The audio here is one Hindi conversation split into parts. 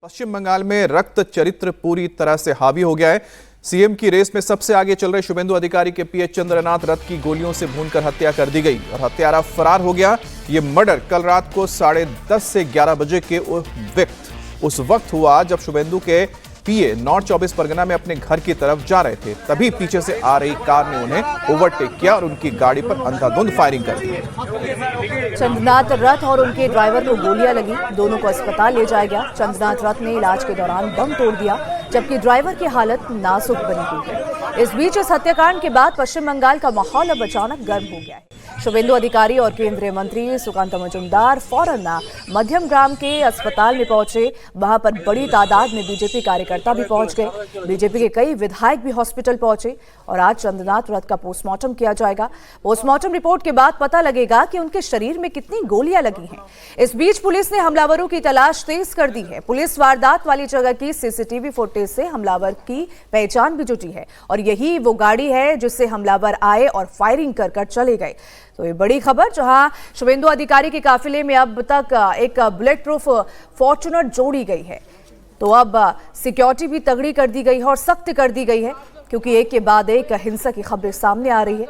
पश्चिम बंगाल में रक्त चरित्र पूरी तरह से हावी हो गया है। सीएम की रेस में सबसे आगे चल रहे शुभेंदु अधिकारी के पीए चंद्रनाथ रथ की गोलियों से भूनकर हत्या कर दी गई और हत्यारा फरार हो गया। ये मर्डर कल रात को 10:30 से 11 बजे के उस वक्त हुआ जब शुभेंदु के पीए नॉर्थ 24 परगना में अपने घर की तरफ जा रहे थे। तभी पीछे से आ रही कार ने उन्हें ओवरटेक किया और उनकी गाड़ी पर अंधाधुंध फायरिंग कर दी। चंद्रनाथ रथ और उनके ड्राइवर को गोलियां लगी, दोनों को अस्पताल ले जाया गया। चंद्रनाथ रथ ने इलाज के दौरान दम तोड़ दिया, जबकि ड्राइवर की हालत नाजुक बनी हुई है। इस बीच इस हत्याकांड के बाद पश्चिम बंगाल का माहौल अब अचानक गर्म हो गया है। शुभेंदु अधिकारी और केंद्रीय मंत्री सुकांता मजुमदार फौरन मध्यम ग्राम के अस्पताल में पहुंचे। वहां पर बड़ी तादाद में बीजेपी कार्यकर्ता भी पहुंच गए। बीजेपी के कई विधायक भी हॉस्पिटल पहुंचे और आज चंद्रनाथ रथ का पोस्टमार्टम किया जाएगा। पोस्टमार्टम रिपोर्ट के बाद पता लगेगा कि उनके शरीर में कितनी गोलियां लगी हैं। इस बीच पुलिस ने हमलावरों की तलाश तेज कर दी है। पुलिस वारदात वाली जगह की सीसीटीवी फुटेज से हमलावर की पहचान भी जुटी है और यही वो गाड़ी है जिससे हमलावर आए और फायरिंग कर चले गए। तो ये बड़ी खबर, जहां शुभेंदु अधिकारी के काफिले में अब तक एक बुलेट प्रूफ फॉर्च्यूनर जोड़ी गई है। तो अब सिक्योरिटी भी तगड़ी कर दी गई है और सख्त कर दी गई है, क्योंकि एक के बाद एक हिंसा की खबरें सामने आ रही है।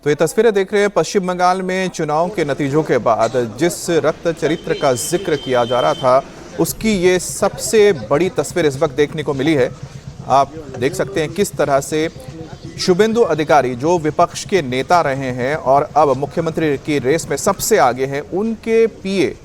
तो ये तस्वीरें देख रहे हैं पश्चिम बंगाल में चुनाव के नतीजों के बाद जिस रक्त चरित्र का जिक्र किया जा रहा था, उसकी ये सबसे बड़ी तस्वीर इस वक्त देखने को मिली है। आप देख सकते हैं किस तरह से शुभेंदु अधिकारी, जो विपक्ष के नेता रहे हैं और अब मुख्यमंत्री की रेस में सबसे आगे हैं, उनके पीए,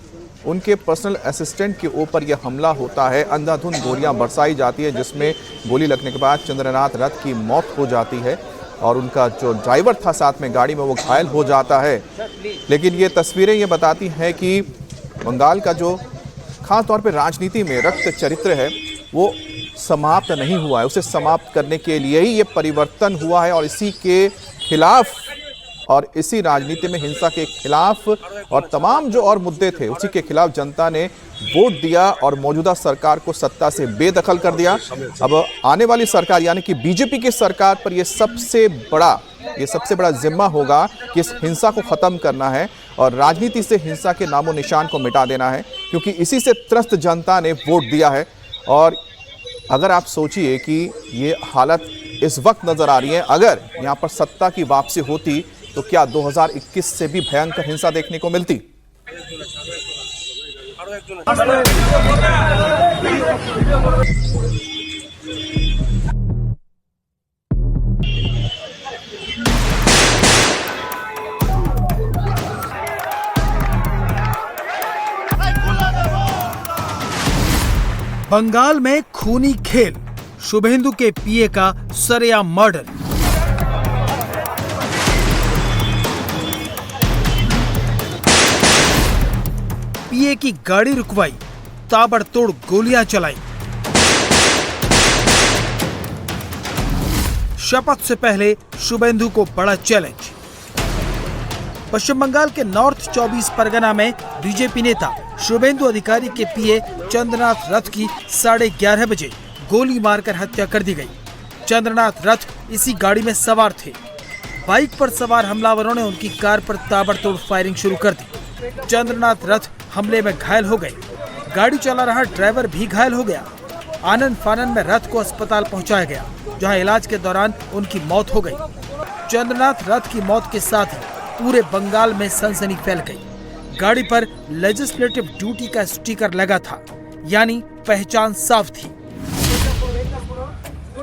उनके पर्सनल असिस्टेंट के ऊपर यह हमला होता है। अंधाधुंध गोलियां बरसाई जाती है, जिसमें गोली लगने के बाद चंद्रनाथ रथ की मौत हो जाती है और उनका जो ड्राइवर था साथ में गाड़ी में, वो घायल हो जाता है। लेकिन ये तस्वीरें ये बताती हैं कि बंगाल का जो खास तौर पर राजनीति में रक्त चरित्र है, वो समाप्त नहीं हुआ है। उसे समाप्त करने के लिए ही ये परिवर्तन हुआ है और इसी के खिलाफ और इसी राजनीति में हिंसा के खिलाफ और तमाम जो और मुद्दे थे, उसी के खिलाफ जनता ने वोट दिया और मौजूदा सरकार को सत्ता से बेदखल कर दिया। अब आने वाली सरकार यानी कि बीजेपी की सरकार पर यह सबसे बड़ा जिम्मा होगा कि इस हिंसा को खत्म करना है और राजनीति से हिंसा के नामो निशान को मिटा देना है, क्योंकि इसी से त्रस्त जनता ने वोट दिया है। और अगर आप सोचिए कि ये हालत इस वक्त नजर आ रही है, अगर यहाँ पर सत्ता की वापसी होती तो क्या 2021 से भी भयंकर हिंसा देखने को मिलती। बंगाल में खूनी खेल, शुभेंदु के पीए का सरेआम मर्डर। पीए की गाड़ी रुकवाई, ताबड़तोड़ गोलियां चलाई। शपथ से पहले शुभेंदु को बड़ा चैलेंज। पश्चिम बंगाल के नॉर्थ 24 परगना में बीजेपी नेता शुभेंदु अधिकारी के पीए चंद्रनाथ रथ की 11:30 बजे गोली मारकर हत्या कर दी गई। चंद्रनाथ रथ इसी गाड़ी में सवार थे। बाइक पर सवार हमलावरों ने उनकी कार पर ताबड़तोड़ फायरिंग शुरू कर दी। चंद्रनाथ रथ हमले में घायल हो गए। गाड़ी चला रहा ड्राइवर भी घायल हो गया। आनन फानन में रथ को अस्पताल पहुंचाया गया, जहां इलाज के दौरान उनकी मौत हो गई। चंद्रनाथ रथ की मौत के साथ ही पूरे बंगाल में सनसनी फैल गई। गाड़ी पर लेजिस्लेटिव ड्यूटी का स्टिकर लगा था, यानी पहचान साफ थी।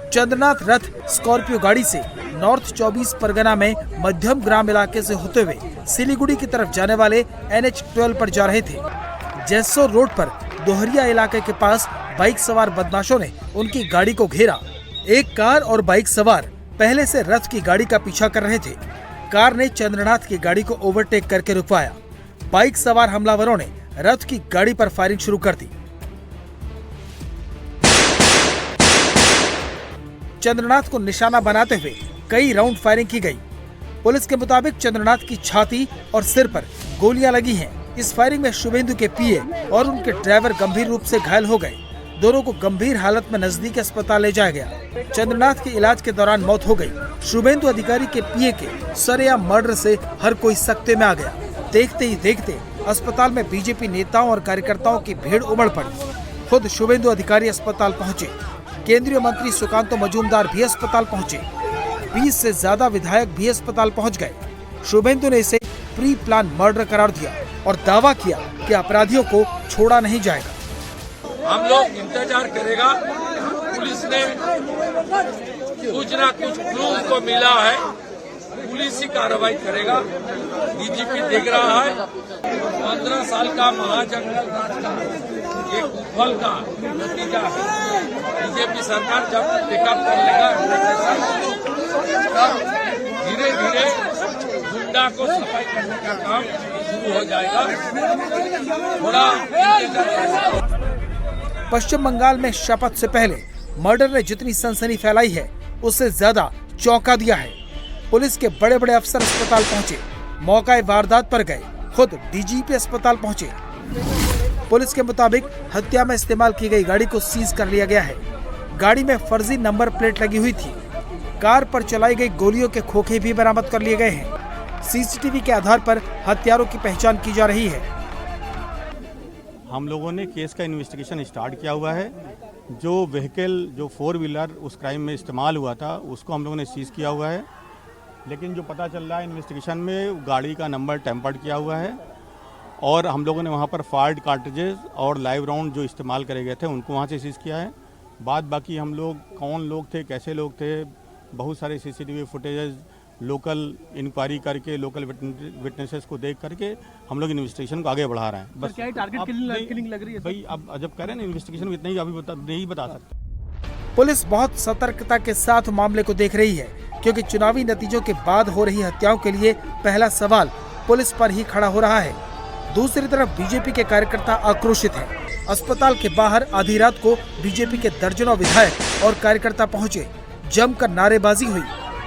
चंद्रनाथ रथ स्कॉर्पियो गाड़ी से नॉर्थ 24 परगना में मध्यम ग्राम इलाके से होते हुए सिलीगुड़ी की तरफ जाने वाले NH-12 पर जा रहे थे। जैसोर रोड पर दोहरिया इलाके के पास बाइक सवार बदमाशों ने उनकी गाड़ी को घेरा। एक कार और बाइक सवार पहले से रथ की गाड़ी का पीछा कर रहे थे। कार ने चंद्रनाथ की गाड़ी को ओवरटेक करके रुकवाया। बाइक सवार हमलावरों ने रथ की गाड़ी पर फायरिंग शुरू कर दी। चंद्रनाथ को निशाना बनाते हुए कई राउंड फायरिंग की गई। पुलिस के मुताबिक चंद्रनाथ की छाती और सिर पर गोलियां लगी हैं। इस फायरिंग में शुभेंदु के पीए और उनके ड्राइवर गंभीर रूप से घायल हो गए। दोनों को गंभीर हालत में नजदीकी अस्पताल ले जाया गया। चंद्रनाथ के इलाज के दौरान मौत हो गई। शुभेंदु अधिकारी के पीए के सरेआम मर्डर से हर कोई सकते में आ गया। देखते ही देखते अस्पताल में बीजेपी नेताओं और कार्यकर्ताओं की भीड़ उमड़ पड़ी। खुद शुभेंदु अधिकारी अस्पताल पहुंचे। केंद्रीय मंत्री सुकांतो मजूमदार भी अस्पताल पहुंचे। 20 से ज्यादा विधायक भी अस्पताल पहुंच गए। शुभेंदु ने इसे प्री प्लान मर्डर करार दिया और दावा किया कि अपराधियों को छोड़ा नहीं जाएगा। हम लोग इंतजार करेगा। पुलिस ने कुछ ना कुछ क्लूज को मिला है, पुलिस ही कार्रवाई करेगा। डीजीपी देख रहा है 15 साल का महाजंगल राज का एक कुफल का नतीजा है। बीजेपी सरकार जब टेकअप कर लेगा तब धीरे धीरे गुंडा को सफाई करने का काम शुरू हो जाएगा। थोड़ा पश्चिम बंगाल में शपथ से पहले मर्डर ने जितनी सनसनी फैलाई है उससे ज्यादा चौंका दिया है। पुलिस के बड़े बड़े अफसर अस्पताल पहुंचे, मौका वारदात पर गए, खुद डीजीपी अस्पताल पहुंचे। पुलिस के मुताबिक हत्या में इस्तेमाल की गई गाड़ी को सीज कर लिया गया है। गाड़ी में फर्जी नंबर प्लेट लगी हुई थी। कार पर चलाई गई गोलियों के खोखे भी बरामद कर लिए गए हैं। सीसीटीवी के आधार पर हत्यारों की पहचान की जा रही है। हम लोगों ने केस का इन्वेस्टिगेशन स्टार्ट किया हुआ है। जो व्हीकल, जो 4 व्हीलर उस क्राइम में इस्तेमाल हुआ था, उसको हम लोगों ने सीज किया हुआ है। लेकिन जो पता चल रहा है इन्वेस्टिगेशन में, गाड़ी का नंबर टेम्पर्ड किया हुआ है और हम लोगों ने वहाँ पर फायर्ड कार्ट्रिजेज और लाइव राउंड जो इस्तेमाल करे गए थे उनको वहाँ से सीज किया है। बाकी हम लोग कौन लोग थे, कैसे लोग थे, बहुत सारे सीसीटीवी फुटेजेस लोकल इंक्वायरी करके, लोकल विटनेसेस को देख करके हम लोग इन्वेस्टिगेशन को आगे बढ़ा रहे हैं। बस क्या टारगेट किलिंग लग रही है भाई? अब जब कह रहे हैं ना इन्वेस्टिगेशन, इतना ही अभी नहीं बता सकते। पुलिस बहुत सतर्कता के साथ मामले को देख रही है, क्योंकि चुनावी नतीजों के बाद हो रही हत्याओं के लिए पहला सवाल पुलिस पर ही खड़ा हो रहा है। दूसरी तरफ बीजेपी के कार्यकर्ता आक्रोशित हैं। अस्पताल के बाहर आधी रात को बीजेपी के दर्जनों विधायक और कार्यकर्ता पहुंचे, जमकर नारेबाजी हुई।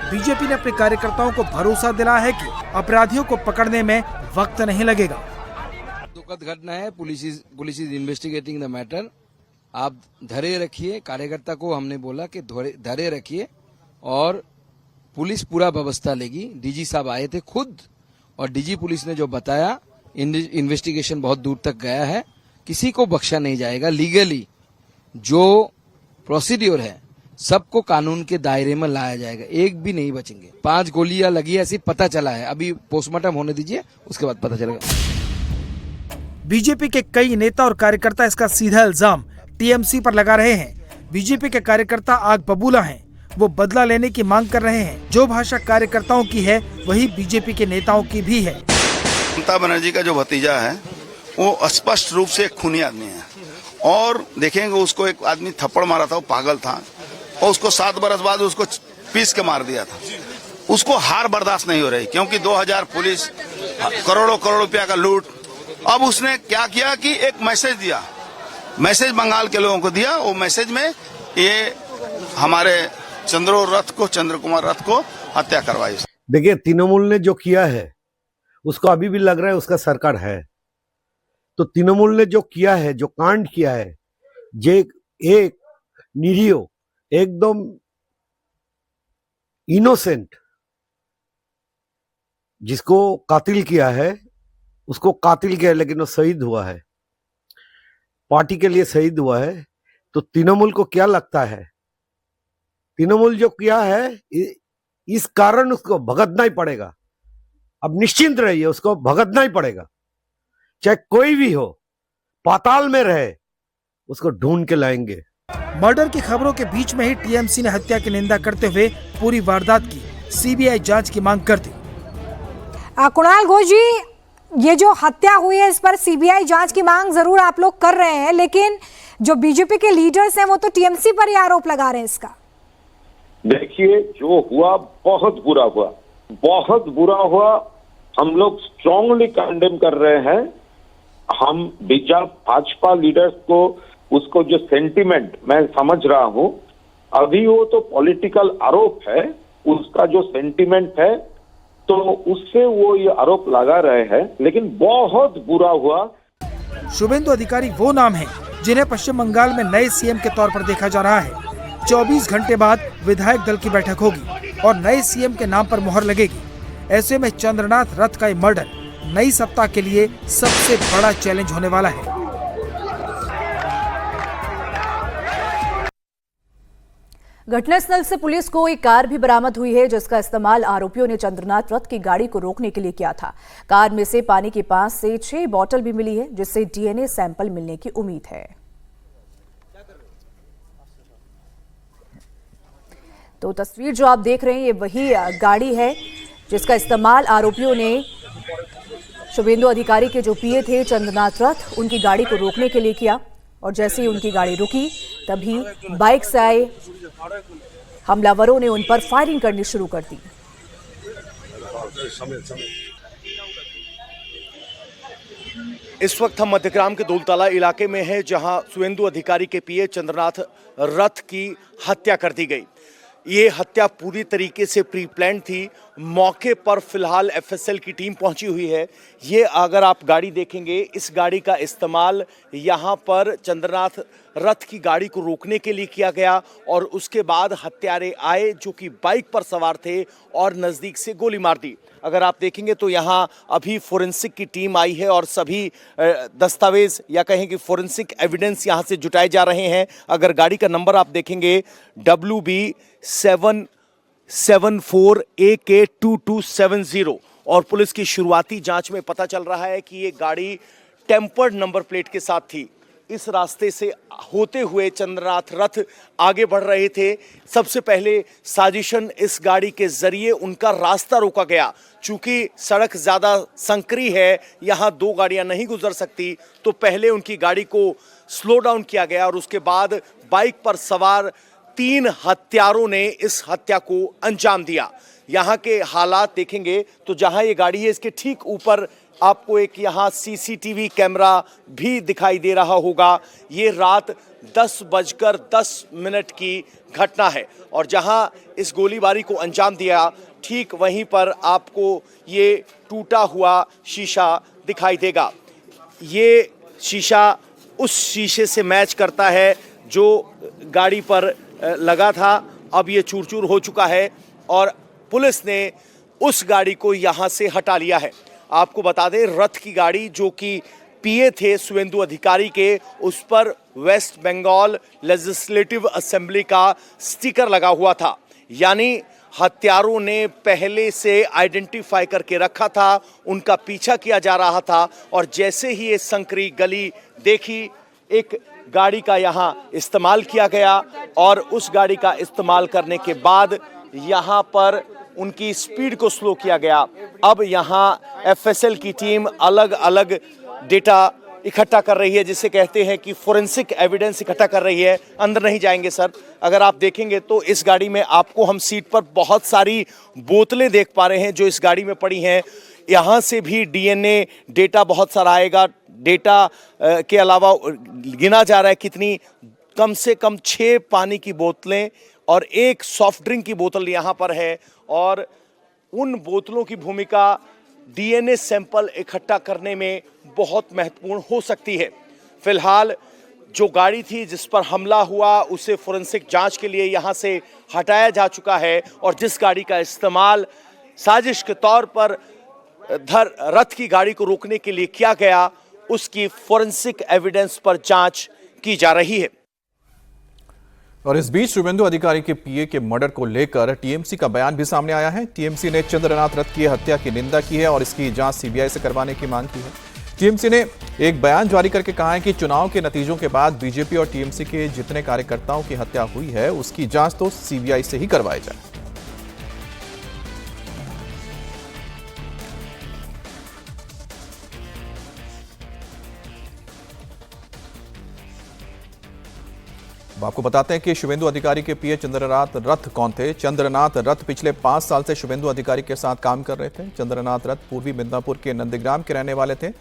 बीजेपी ने अपने कार्यकर्ताओं को भरोसा दिलाया है कि अपराधियों को पकड़ने में वक्त नहीं लगेगा। दुखद घटना है। Police is investigating the matter. आप धैर्य रखिए। कार्यकर्ता को हमने बोला कि धैर्य रखिए और पुलिस पूरा व्यवस्था लेगी। डीजी साहब आए थे खुद और डीजी पुलिस ने जो बताया, इन्वेस्टिगेशन बहुत दूर तक गया है, किसी को बख्शा नहीं जाएगा। लीगली जो प्रोसीड्योर है सबको कानून के दायरे में लाया जाएगा, एक भी नहीं बचेंगे। 5 गोलियां लगी ऐसी पता चला है, अभी पोस्टमार्टम होने दीजिए, उसके बाद पता चलेगा। बीजेपी के कई नेता और कार्यकर्ता इसका सीधा इल्जाम टीएमसी पर लगा रहे हैं। बीजेपी के कार्यकर्ता आग बबूला हैं, वो बदला लेने की मांग कर रहे हैं। जो भाषा कार्यकर्ताओं की है वही बीजेपी के नेताओं की भी है। ममता बनर्जी का जो भतीजा है वो स्पष्ट रूप से एक खूनी आदमी है और देखेंगे उसको एक आदमी थप्पड़ मारा था, वो पागल था और उसको 7 बरस बाद उसको पीस के मार दिया था। उसको हार बर्दाश्त नहीं हो रही, क्योंकि 2000 पुलिस, करोड़ों रुपया का लूट। अब उसने क्या किया कि एक मैसेज दिया, मैसेज बंगाल के लोगों को दिया। वो मैसेज में ये हमारे चंद्र कुमार रथ को हत्या करवाई। देखिए, तृणमूल ने जो किया है उसको अभी भी लग रहा है उसका सरकार है। तो तृणमूल ने जो किया है, जो कांड किया है, जे एक निरीह, एकदम इनोसेंट जिसको कातिल किया है, उसको कातिल किया है, लेकिन वो शहीद हुआ है, पार्टी के लिए शहीद हुआ है। तो तृणमूल को क्या लगता है, तृणमूल जो किया है इस कारण उसको भुगतना ही पड़ेगा। अब निश्चिंत रहिए, उसको भुगतना ही पड़ेगा, चाहे कोई भी हो, पाताल में रहे, उसको ढूंढ के लाएंगे। मर्डर की खबरों के बीच में ही टीएमसी ने हत्या की निंदा करते हुए पूरी वारदात की सीबीआई जांच की मांग कर दी। कुणाल घोष जी, ये जो हत्या हुई है इस पर सीबीआई जांच की मांग जरूर आप लोग कर रहे हैं, लेकिन जो बीजेपी के लीडर्स हैं वो तो टीएमसी पर ही आरोप लगा रहे हैं इसका। देखिए, जो हुआ बहुत बुरा हुआ, बहुत बुरा हुआ। हम लोग स्ट्रांगली कंडेम कर रहे हैं। हम भाजपा लीडर्स को, उसको जो सेंटिमेंट मैं समझ रहा हूं, अभी वो तो पॉलिटिकल आरोप है, उसका जो सेंटिमेंट है तो उससे वो ये आरोप लगा रहे हैं, लेकिन बहुत बुरा हुआ। शुभेंदु अधिकारी वो नाम है जिन्हें पश्चिम बंगाल में नए सीएम के तौर पर देखा जा रहा है। 24 घंटे बाद विधायक दल की बैठक होगी और नए सीएम के नाम पर मुहर लगेगी। ऐसे में चंद्रनाथ रथ का ये मर्डर नई सत्ता के लिए सबसे बड़ा चैलेंज होने वाला है। घटनास्थल से पुलिस को एक कार भी बरामद हुई है, जिसका इस्तेमाल आरोपियों ने चंद्रनाथ रथ की गाड़ी को रोकने के लिए किया था। कार में से पानी की 5 से 6 बोतल भी मिली है, जिससे डीएनए सैंपल मिलने की उम्मीद है। तो तस्वीर जो आप देख रहे हैं, ये वही गाड़ी है जिसका इस्तेमाल आरोपियों ने शुभेंदु अधिकारी के जो पीए थे चंद्रनाथ रथ, उनकी गाड़ी को रोकने के लिए किया। और जैसे ही उनकी गाड़ी रुकी, तभी बाइक से आए हमलावरों ने उन पर फायरिंग करनी शुरू कर दी। इस वक्त हम मध्यग्राम के दौलताला इलाके में हैं, जहां शुभेंदु अधिकारी के पीए चंद्रनाथ रथ की हत्या कर दी गई। ये हत्या पूरी तरीके से प्री प्लान थी। मौके पर फिलहाल एफएसएल की टीम पहुंची हुई है। ये अगर आप गाड़ी देखेंगे, इस गाड़ी का इस्तेमाल यहाँ पर चंद्रनाथ रथ की गाड़ी को रोकने के लिए किया गया और उसके बाद हत्यारे आए जो कि बाइक पर सवार थे और नज़दीक से गोली मार दी। अगर आप देखेंगे तो यहाँ अभी फोरेंसिक की टीम आई है और सभी दस्तावेज या कहें कि फोरेंसिक एविडेंस यहाँ से जुटाए जा रहे हैं। अगर गाड़ी का नंबर आप देखेंगे WB774AK2270 और पुलिस की शुरुआती जांच में पता चल रहा है कि ये गाड़ी टेम्पर्ड नंबर प्लेट के साथ थी। इस रास्ते से होते हुए चंद्रनाथ रथ आगे बढ़ रहे थे। सबसे पहले साजिशन इस गाड़ी के जरिए उनका रास्ता रोका गया। चूंकि सड़क ज्यादा संकरी है, यहाँ 2 गाड़ियां नहीं गुजर सकती, तो पहले उनकी गाड़ी को स्लो डाउन किया गया और उसके बाद बाइक पर सवार 3 हत्यारों ने इस हत्या को अंजाम दिया। यहाँ के हालात देखेंगे तो जहाँ ये गाड़ी है, इसके ठीक ऊपर आपको एक यहाँ सीसीटीवी कैमरा भी दिखाई दे रहा होगा। ये रात 10:10 की घटना है और जहाँ इस गोलीबारी को अंजाम दिया, ठीक वहीं पर आपको ये टूटा हुआ शीशा दिखाई देगा। ये शीशा उस शीशे से मैच करता है जो गाड़ी पर लगा था। अब ये चूर चूर हो चुका है और पुलिस ने उस गाड़ी को यहाँ से हटा लिया है। आपको बता दें, रथ की गाड़ी जो कि पीए थे शुभेंदु अधिकारी के, उस पर वेस्ट बंगाल लेजिस्लेटिव असेंबली का स्टिकर लगा हुआ था। यानी हत्यारों ने पहले से आइडेंटिफाई करके रखा था, उनका पीछा किया जा रहा था और जैसे ही ये संकरी गली देखी, एक गाड़ी का यहाँ इस्तेमाल किया गया और उस गाड़ी का इस्तेमाल करने के बाद यहाँ पर उनकी स्पीड को स्लो किया गया। अब यहाँ एफएसएल की टीम अलग अलग डेटा इकट्ठा कर रही है, जिसे कहते हैं कि फोरेंसिक एविडेंस इकट्ठा कर रही है। अंदर नहीं जाएंगे सर। अगर आप देखेंगे तो इस गाड़ी में आपको हम सीट पर बहुत सारी बोतलें देख पा रहे हैं जो इस गाड़ी में पड़ी हैं। यहाँ से भी डीएनए डेटा बहुत सारा आएगा। डेटा के अलावा गिना जा रहा है कितनी, कम से कम 6 पानी की बोतलें और 1 सॉफ्ट ड्रिंक की बोतल यहाँ पर है और उन बोतलों की भूमिका डीएनए सैंपल इकट्ठा करने में बहुत महत्वपूर्ण हो सकती है। फिलहाल जो गाड़ी थी जिस पर हमला हुआ, उसे फोरेंसिक जांच के लिए यहाँ से हटाया जा चुका है और जिस गाड़ी का इस्तेमाल साजिश के तौर पर रथ की गाड़ी को रोकने के लिए किया गया, उसकी फोरेंसिक एविडेंस पर जांच की जा रही है। और इस बीच शुभेंदु अधिकारी के पीए के मर्डर को लेकर टीएमसी का बयान भी सामने आया है। टीएमसी ने चंद्रनाथ रथ की हत्या की निंदा की है और इसकी जांच सीबीआई से करवाने की मांग की है। टीएमसी ने एक बयान जारी करके कहा है कि चुनाव के नतीजों के बाद बीजेपी और टीएमसी के जितने कार्यकर्ताओं की हत्या हुई है, उसकी जांच तो सीबीआई से ही करवाई जाए। आपको बताते हैं कि शुभेंदु अधिकारी के पीए चंद्रनाथ रथ कौन थे। चंद्रनाथ रथ पिछले 5 साल से शुभेंदु अधिकारी के साथ काम कर रहे थे। चंद्रनाथ रथ पूर्वी मिदनापुर के नंदीग्राम के रहने वाले थे।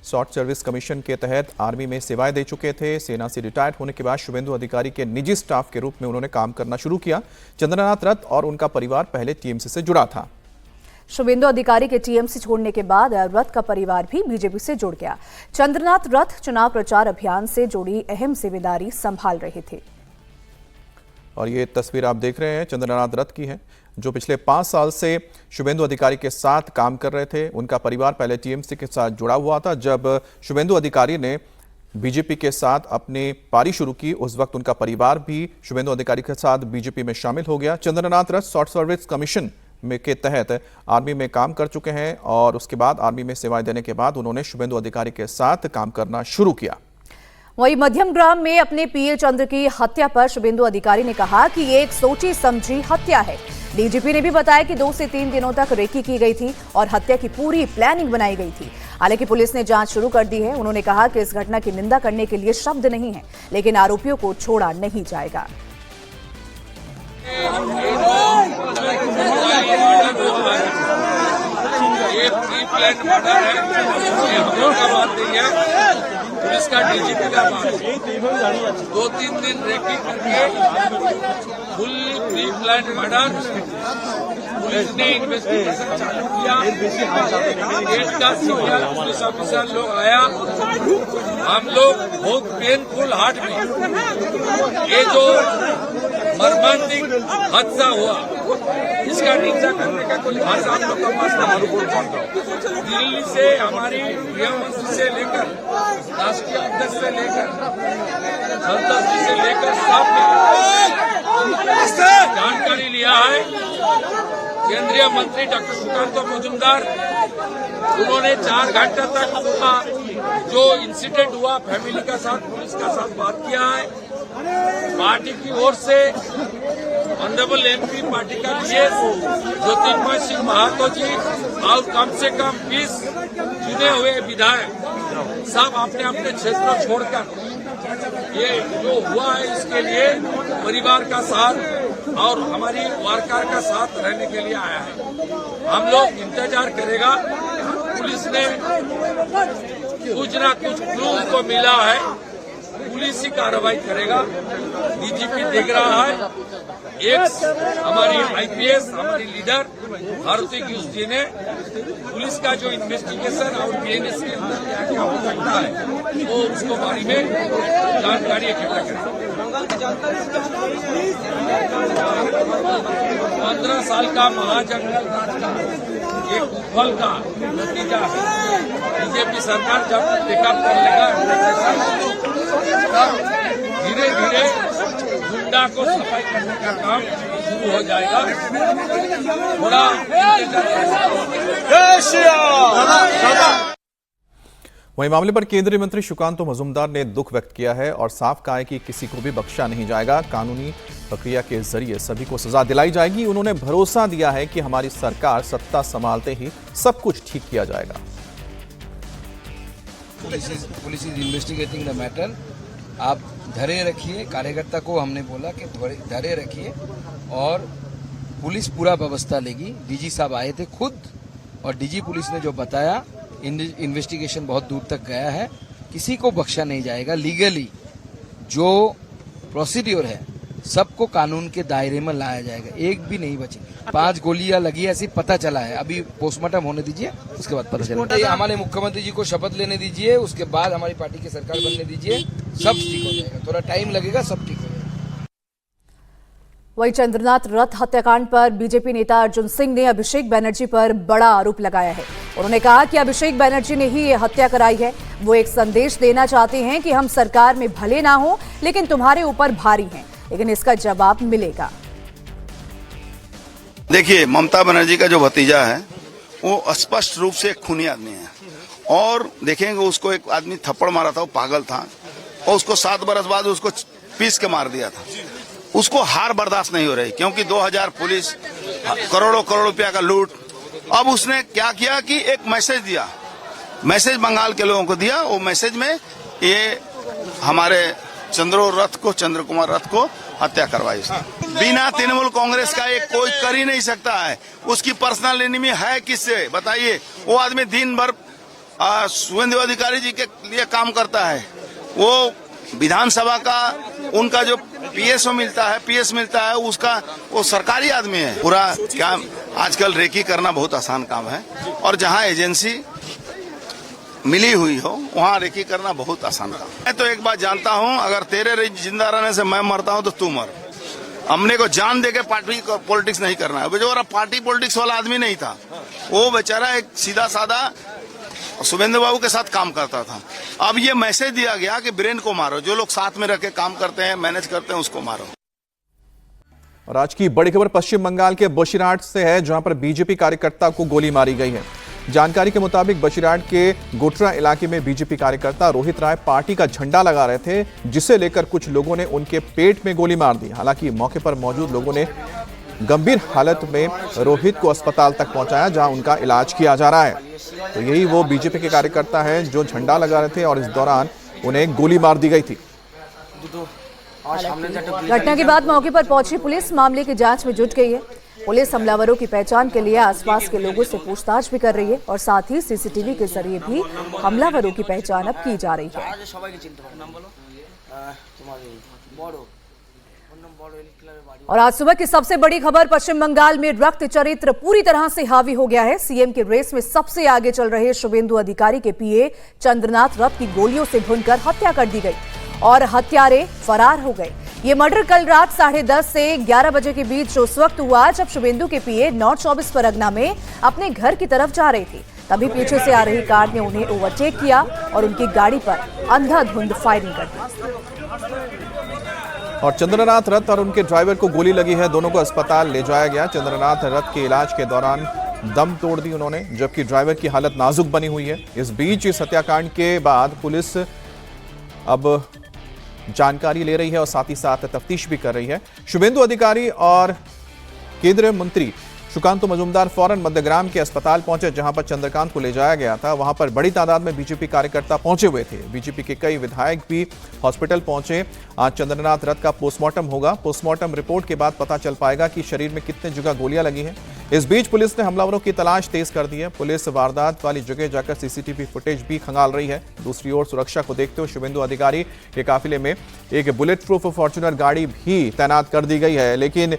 शॉर्ट सर्विस कमीशन के तहत आर्मी में सेवाएं दे चुके थे। सेना से रिटायर्ड होने के बाद शुभेंदु अधिकारी के निजी स्टाफ के रूप में उन्होंने काम करना शुरू किया। चंद्रनाथ रथ और उनका परिवार पहले टीएमसी से जुड़ा था। शुभेंदु अधिकारी के टीएमसी छोड़ने के बाद रथ का परिवार भी बीजेपी से जुड़ गया। चंद्रनाथ रथ चुनाव प्रचार अभियान से जुड़ी अहम जिम्मेदारी संभाल रहे थे। और ये तस्वीर आप देख रहे हैं चंद्रनाथ रथ की है, जो पिछले 5 साल से शुभेंदु अधिकारी के साथ काम कर रहे थे। उनका परिवार पहले टीएमसी के साथ जुड़ा हुआ था। जब शुभेंदु अधिकारी ने बीजेपी के साथ अपनी पारी शुरू की, उस वक्त उनका परिवार भी शुभेंदु अधिकारी के साथ बीजेपी में शामिल हो गया। चंद्रनाथ रथ शॉर्ट सर्विस कमीशन में के तहत आर्मी में काम कर चुके हैं और उसके बाद आर्मी में सेवाएं देने के बाद उन्होंने शुभेंदु अधिकारी के साथ काम करना शुरू किया। वहीं मध्यम ग्राम में अपने पीए चंद्र की हत्या पर शुभेंदु अधिकारी ने कहा कि ये एक सोची समझी हत्या है। डीजीपी ने भी बताया कि 2 से 3 दिनों तक रेकी की गई थी और हत्या की पूरी प्लानिंग बनाई गई थी। हालांकि पुलिस ने जांच शुरू कर दी है। उन्होंने कहा कि इस घटना की निंदा करने के लिए शब्द नहीं है, लेकिन आरोपियों को छोड़ा नहीं जाएगा। ये प्री प्लान मर्डर है, ये हम लोग का बात नहीं है, पुलिस का डीजीपी का बात है। 2-3 दिन रेकी करके fully pre plan murder, police ने इन्वेस्टिगेशन चालू किया। गेट का सीनियर पुलिस ऑफिसर लोग आया, हम लोग बहुत पेनफुल हार्ट में ये जो मर्मांतिक हादसा हुआ इसका निंदा करने का कोई भाषा हम लोग का पास नहीं। दिल्ली से हमारी गृहमंत्री से लेकर राष्ट्रीय अध्यक्ष से लेकर संसद जी से लेकर सब जानकारी लिया है। केंद्रीय मंत्री डॉक्टर सुकांत मजूमदार, उन्होंने 4 घंटे तक जो इंसिडेंट हुआ फैमिली के साथ, पुलिस के साथ बात किया है। पार्टी की ओर से ऑनरेबल एमपी पार्टी का विशेष ज्योतिर्मय सिंह महातो जी और कम से कम 20 चुने हुए विधायक सब अपने अपने क्षेत्र छोड़कर ये जो हुआ है इसके लिए परिवार का साथ और हमारी वार्कर का साथ रहने के लिए आया है। हम लोग इंतजार करेगा। पुलिस ने कुछ ना कुछ क्लू को मिला है, पुलिस ही कार्रवाई करेगा। डीजीपी देख रहा है। एक हमारी आईपीएस हमारी लीडर भारती गिउस जी ने पुलिस का जो इन्वेस्टिगेशन और बीएनएस के अंदर क्या क्या हो सकता है वो उसको बारे में जानकारी इकट्ठा करेगा। 15 साल का महाजंगल राज का ये कुफल का नतीजा है। बीजेपी सरकार जब पिकअप कर लेगा तब धीरे धीरे गुंडा को सफाई करने का काम शुरू हो जाएगा। थोड़ा वहीं मामले पर केंद्रीय मंत्री सुकांत मजूमदार ने दुख व्यक्त किया है और साफ कहा है कि किसी को भी बख्शा नहीं जाएगा। कानूनी प्रक्रिया के जरिए सभी को सजा दिलाई जाएगी। उन्होंने भरोसा दिया है कि हमारी सरकार सत्ता संभालते ही सब कुछ ठीक किया जाएगा। Police is investigating the matter. आप धैर्य रखिए। कार्यकर्ता को हमने बोला कि धैर्य रखिए और पुलिस पूरा व्यवस्था लेगी। डीजी साहब आए थे खुद और डीजी पुलिस ने जो बताया, इन्वेस्टिगेशन बहुत दूर तक गया है, किसी को बख्शा नहीं जाएगा। लीगली जो प्रोसीड्योर है सबको कानून के दायरे में लाया जाएगा, एक भी नहीं बचेगी। 5 गोलियां लगी ऐसी पता चला है। अभी पोस्टमार्टम होने दीजिए, उसके बाद पता चलेगा। हमारे मुख्यमंत्री जी को शपथ लेने दीजिए, उसके बाद हमारी पार्टी की सरकार बनने दीजिए, सब ठीक हो जाएगा। थोड़ा टाइम लगेगा, सब ठीक हो जाएगा। वहीं चंद्रनाथ रथ हत्याकांड पर बीजेपी नेता अर्जुन सिंह ने अभिषेक बनर्जी पर बड़ा आरोप लगाया है। उन्होंने कहा कि अभिषेक बनर्जी ने ही ये हत्या कराई है। वो एक संदेश देना चाहते हैं कि हम सरकार में भले ना हो लेकिन तुम्हारे ऊपर भारी हैं, लेकिन इसका जवाब मिलेगा। देखिए, ममता बनर्जी का जो भतीजा है वो स्पष्ट रूप से एक खूनी आदमी है और देखेंगे उसको एक आदमी थप्पड़ मारा था, वो पागल था और उसको 7 बरस बाद उसको पीस के मार दिया था। उसको हार बर्दाश्त नहीं हो रही क्योंकि 2000 पुलिस, करोड़ों रुपया का लूट। अब उसने क्या किया कि एक मैसेज दिया, मैसेज बंगाल के लोगों को दिया। वो मैसेज में ये हमारे चंद्र कुमार रथ को हत्या करवाई उसने। बिना तृणमूल कांग्रेस का एक कोई कर ही नहीं सकता है। उसकी पर्सनल एनिमी है किससे बताइए? वो आदमी दिन भर शुभेंदु अधिकारी जी के लिए काम करता है। वो विधानसभा का उनका जो पीएस मिलता है उसका वो सरकारी आदमी है। पूरा काम आजकल रेकी करना बहुत आसान काम है और जहां एजेंसी मिली हुई हो वहां रेकी करना बहुत आसान काम। मैं तो एक बात जानता हूं, अगर तेरे जिंदा रहने से मैं मरता हूं तो तू मर। हमने को जान दे के पार्टी पॉलिटिक्स नहीं करना है। बेचारा पार्टी पॉलिटिक्स वाला आदमी नहीं था, वो बेचारा एक सीधा साधा और शुभेंदु बाबू के साथ काम करता था। अब ये मैसेज दिया गया कि ब्रेन को मारो, जो लोग साथ में रह के काम करते हैं, मैनेज करते हैं, उसको मारो। और आज की बड़ी खबर पश्चिम बंगाल के बशिरहाट से है, जहां पर बीजेपी कार्यकर्ता को गोली मारी गई है। जानकारी के मुताबिक बशिरहाट के गोटरा इलाके में बीजेपी कार्यकर्ता रोहित राय पार्टी का झंडा लगा रहे थे, जिसे लेकर कुछ लोगों ने उनके पेट में गोली मार दी। हालांकि मौके पर मौजूद लोगों ने गंभीर हालत में रोहित को अस्पताल तक पहुंचाया, जहां उनका इलाज किया जा रहा है। तो यही वो बीजेपी के कार्यकर्ता हैं जो झंडा लगा रहे थे और इस दौरान उन्हें गोली मार दी गई थी। घटना के बाद मौके पर पहुंची पुलिस मामले की जांच में जुट गई है। पुलिस हमलावरों की पहचान के लिए आसपास के लोगों से पूछताछ भी कर रही है और साथ ही सीसीटीवी के जरिए भी हमलावरों की पहचान अब की जा रही है। और आज सुबह की सबसे बड़ी खबर, पश्चिम बंगाल में रक्त चरित्र पूरी तरह से हावी हो गया है। सीएम के रेस में सबसे आगे चल रहे शुभेंदु अधिकारी के पीए चंद्रनाथ रथ की गोलियों से भूनकर हत्या कर दी गई और हत्यारे फरार हो गए। ये मर्डर कल रात 10:30 से 11 बजे के बीच उस वक्त हुआ जब शुभेंदु के पीए नॉर्थ 24 परगना में अपने घर की तरफ जा रही थी। तभी पीछे से आ रही कार ने उन्हें ओवरटेक किया और उनकी गाड़ी पर अंधाधुंध फायरिंग कर दी। और चंद्रनाथ रथ और उनके ड्राइवर को गोली लगी है, दोनों को अस्पताल ले जाया गया। चंद्रनाथ रथ के इलाज के दौरान दम तोड़ दी उन्होंने, जबकि ड्राइवर की हालत नाजुक बनी हुई है। इस बीच इस हत्याकांड के बाद पुलिस अब जानकारी ले रही है और साथ ही साथ तफ्तीश भी कर रही है। शुभेंदु अधिकारी और केंद्रीय मंत्री सुकांतु मजूमदार फौरन मध्यग्राम के अस्पताल पहुंचे, जहां पर चंद्रकांत को ले जाया गया था। वहां पर बड़ी तादाद में बीजेपी कार्यकर्ता पहुंचे हुए थे। बीजेपी के कई विधायक भी हॉस्पिटल पहुंचे। आज चंद्रनाथ रथ का पोस्टमार्टम होगा। पोस्टमार्टम रिपोर्ट के बाद पता चल पाएगा कि शरीर में कितने जगह गोलियां लगी हैं। इस बीच पुलिस ने हमलावरों की तलाश तेज कर दी है। पुलिस वारदात वाली जगह जाकर सीसीटीवी फुटेज भी खंगाल रही है। दूसरी ओर सुरक्षा को देखते हुए शुभेंदु अधिकारी के काफिले में एक बुलेट प्रूफ फॉर्च्यूनर गाड़ी भी तैनात कर दी गई है। लेकिन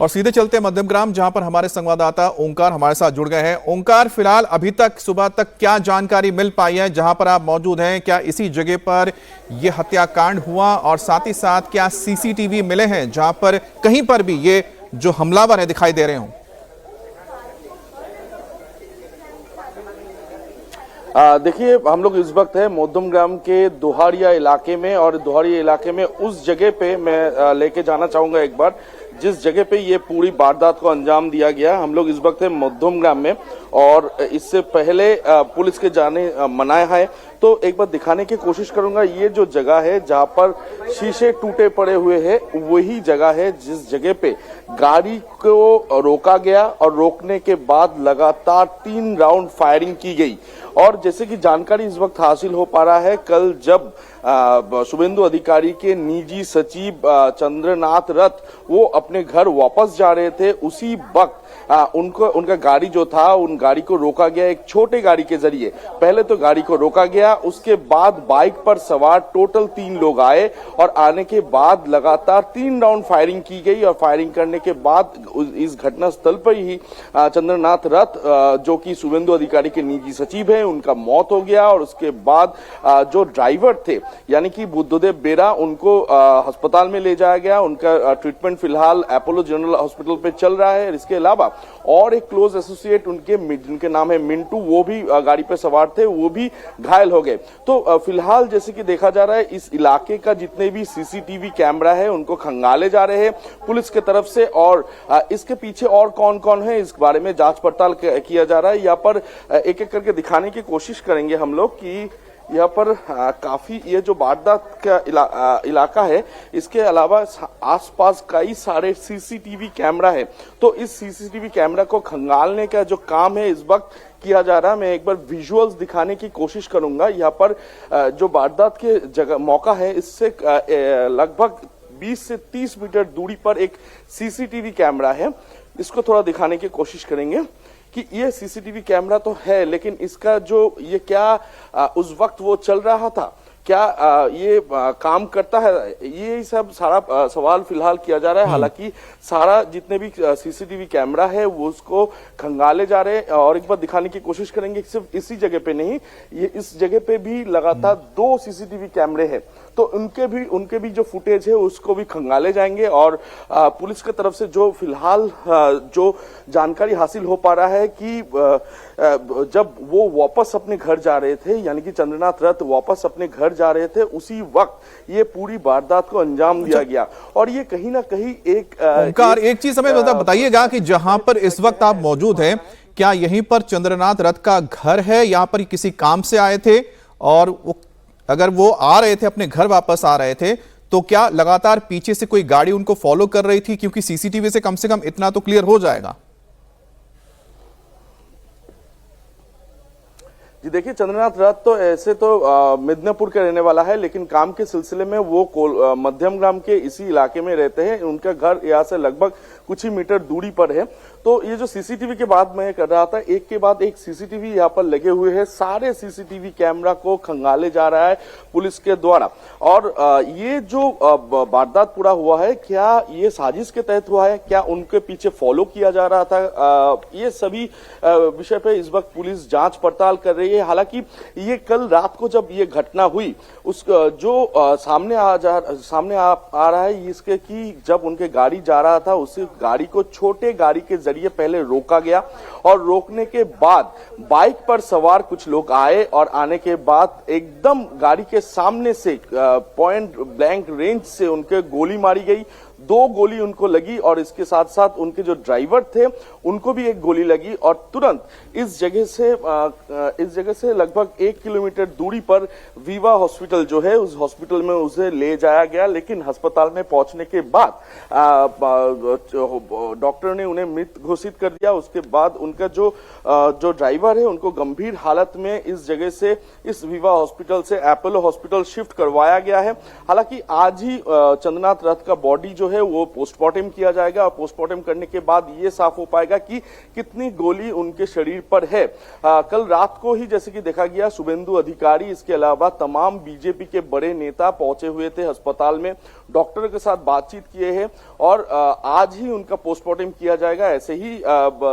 और सीधे चलते मध्यमग्राम, जहां पर हमारे संवाददाता ओंकार हमारे साथ जुड़ गए हैं। ओंकार, फिलहाल अभी तक सुबह तक क्या जानकारी मिल पाई है जहां पर आप मौजूद हैं? क्या इसी जगह पर यह हत्याकांड हुआ और साथ ही साथ क्या सीसीटीवी मिले हैं जहां पर कहीं पर भी ये जो हमलावर है दिखाई दे रहे हों? देखिए, हम लोग इस वक्त है मध्यमग्राम के दोहारिया इलाके में, और दोहारिया इलाके में उस जगह पे मैं लेके जाना चाहूंगा एक बार जिस जगह पे ये पूरी वारदात को अंजाम दिया गया। हम लोग इस वक्त है मध्यमग्राम में और इससे पहले पुलिस के जाने मनाया है, तो एक बार दिखाने की कोशिश करूंगा। ये जो जगह है जहां पर शीशे टूटे पड़े हुए हैं, वही जगह है जिस जगह पे गाड़ी को रोका गया और रोकने के बाद लगातार 3 राउंड फायरिंग की गई। और जैसे कि जानकारी इस वक्त हासिल हो पा रहा है, कल जब शुभेंदु अधिकारी के निजी सचिव चंद्रनाथ रथ वो अपने घर वापस जा रहे थे, उसी वक्त उनका गाड़ी जो था, उन गाड़ी को रोका गया एक छोटे गाड़ी के जरिए। पहले तो गाड़ी को रोका गया, उसके बाद बाइक पर सवार टोटल 3 लोग आए और आने के बाद लगातार 3 राउंड फायरिंग की गई। और फायरिंग करने के बाद इस घटना स्थल पर ही चंद्रनाथ रथ जो कि शुभेंदु अधिकारी के निजी सचिव है, उनका मौत हो गया। और उसके बाद जो ड्राइवर थे यानी कि बुद्धदेव बेरा, उनको अस्पताल में ले जाया गया। उनका ट्रीटमेंट फिलहाल अपोलो जनरल हॉस्पिटल पे चल रहा है। इसके अलावा और एक क्लोज एसोसिएट उनके जिनके नाम है मिंटू, वो भी गाड़ी पे सवार थे, वो भी घायल हो गए। तो फिलहाल जैसे कि देखा जा रहा है, इस इलाके का जितने भी सीसीटीवी कैमरा है उनको खंगाले जा रहे हैं पुलिस की तरफ से। और इसके पीछे और कौन कौन है इस बारे में जांच पड़ताल किया जा रहा है। यहाँ पर एक एक करके दिखाने की कोशिश करेंगे हम लोग कि यहाँ पर काफी ये जो वारदात का इलाका है, इसके अलावा आसपास कई सारे सीसीटीवी कैमरा है। तो इस सीसीटीवी कैमरा को खंगालने का जो काम है इस वक्त किया जा रहा है। मैं एक बार विजुअल्स दिखाने की कोशिश करूंगा। यहाँ पर जो वारदात के जगह मौका है, इससे लगभग 20 से 30 मीटर दूरी पर एक सीसीटीवी कैमरा है। इसको थोड़ा दिखाने की कोशिश करेंगे कि ये सीसीटीवी कैमरा तो है, लेकिन इसका जो ये क्या उस वक्त वो चल रहा था क्या ये काम करता है, ये सब सारा सवाल फिलहाल किया जा रहा है। हालांकि सारा जितने भी सीसीटीवी कैमरा है वो उसको खंगाले जा रहे हैं और एक बार दिखाने की कोशिश करेंगे। सिर्फ इसी जगह पे नहीं, ये इस जगह पे भी लगातार 2 सीसीटीवी कैमरे हैं, तो उनके भी जो फुटेज है उसको भी खंगाले जाएंगे। और पुलिस की तरफ से जो फिलहाल जो जानकारी हासिल हो पा रहा है कि जब वो वापस अपने घर जा रहे थे, यानी कि चंद्रनाथ रथ वापस अपने घर जा रहे थे, उसी वक्त ये पूरी वारदात को अंजाम दिया गया। और ये कहीं ना कहीं एक चीज हमें बताइएगा कि जहां पर इस वक्त आप मौजूद हैं, क्या यहीं पर चंद्रनाथ रथ का घर है? यहां पर किसी काम से आए थे और अगर वो आ रहे थे, अपने घर वापस आ रहे थे, तो क्या लगातार पीछे से कोई गाड़ी उनको फॉलो कर रही थी? क्योंकि सीसीटीवी से कम इतना तो क्लियर हो जाएगा। जी देखिए, चंद्रनाथ रथ तो ऐसे तो मिदनापुर के रहने वाला है, लेकिन काम के सिलसिले में वो मध्यम ग्राम के इसी इलाके में रहते हैं। उनका घर यहाँ से लगभग कुछ ही मीटर दूरी पर है। तो ये जो सीसीटीवी के बाद मैं कर रहा था, एक के बाद एक सीसीटीवी यहाँ पर लगे हुए हैं। सारे सीसीटीवी कैमरा को खंगाले जा रहा है पुलिस के द्वारा। और ये जो वारदात पूरा हुआ है, क्या ये साजिश के तहत हुआ है, क्या उनके पीछे फॉलो किया जा रहा था, ये सभी विषय पे इस वक्त पुलिस जांच पड़ताल कर रही है। हालांकि ये कल रात को जब ये घटना हुई, उस जो सामने आ रहा है इसके कि जब उनके गाड़ी जा रहा था, उस गाड़ी को छोटे गाड़ी के जरिए पहले रोका गया और रोकने के बाद बाइक पर सवार कुछ लोग आए और आने के बाद एकदम गाड़ी के सामने से पॉइंट ब्लैंक रेंज से उनके गोली मारी गई। 2 गोली उनको लगी और इसके साथ साथ उनके जो ड्राइवर थे उनको भी एक गोली लगी और तुरंत इस जगह से लगभग 1 किलोमीटर दूरी पर वीवा हॉस्पिटल जो है, उस हॉस्पिटल में उसे ले जाया गया। लेकिन अस्पताल में पहुंचने के बाद डॉक्टर ने उन्हें मृत घोषित कर दिया। उसके बाद उनका जो ड्राइवर है उनको गंभीर हालत में इस जगह से, इस वीवा हॉस्पिटल से अपोलो हॉस्पिटल शिफ्ट करवाया गया है। हालांकि आज ही चंद्रनाथ रथ का बॉडी जो है वो पोस्टमार्टम किया जाएगा और पोस्टमार्टम करने के बाद ये साफ हो पाएगा कि कितनी गोली उनके शरीर पर है। कल रात को ही जैसे कि देखा गया, शुभेंदु अधिकारी इसके अलावा तमाम बीजेपी के बड़े नेता पहुंचे हुए थे अस्पताल में, डॉक्टर के साथ बातचीत किए हैं और आज ही उनका पोस्टमार्टम किया जाएगा, ऐसे ही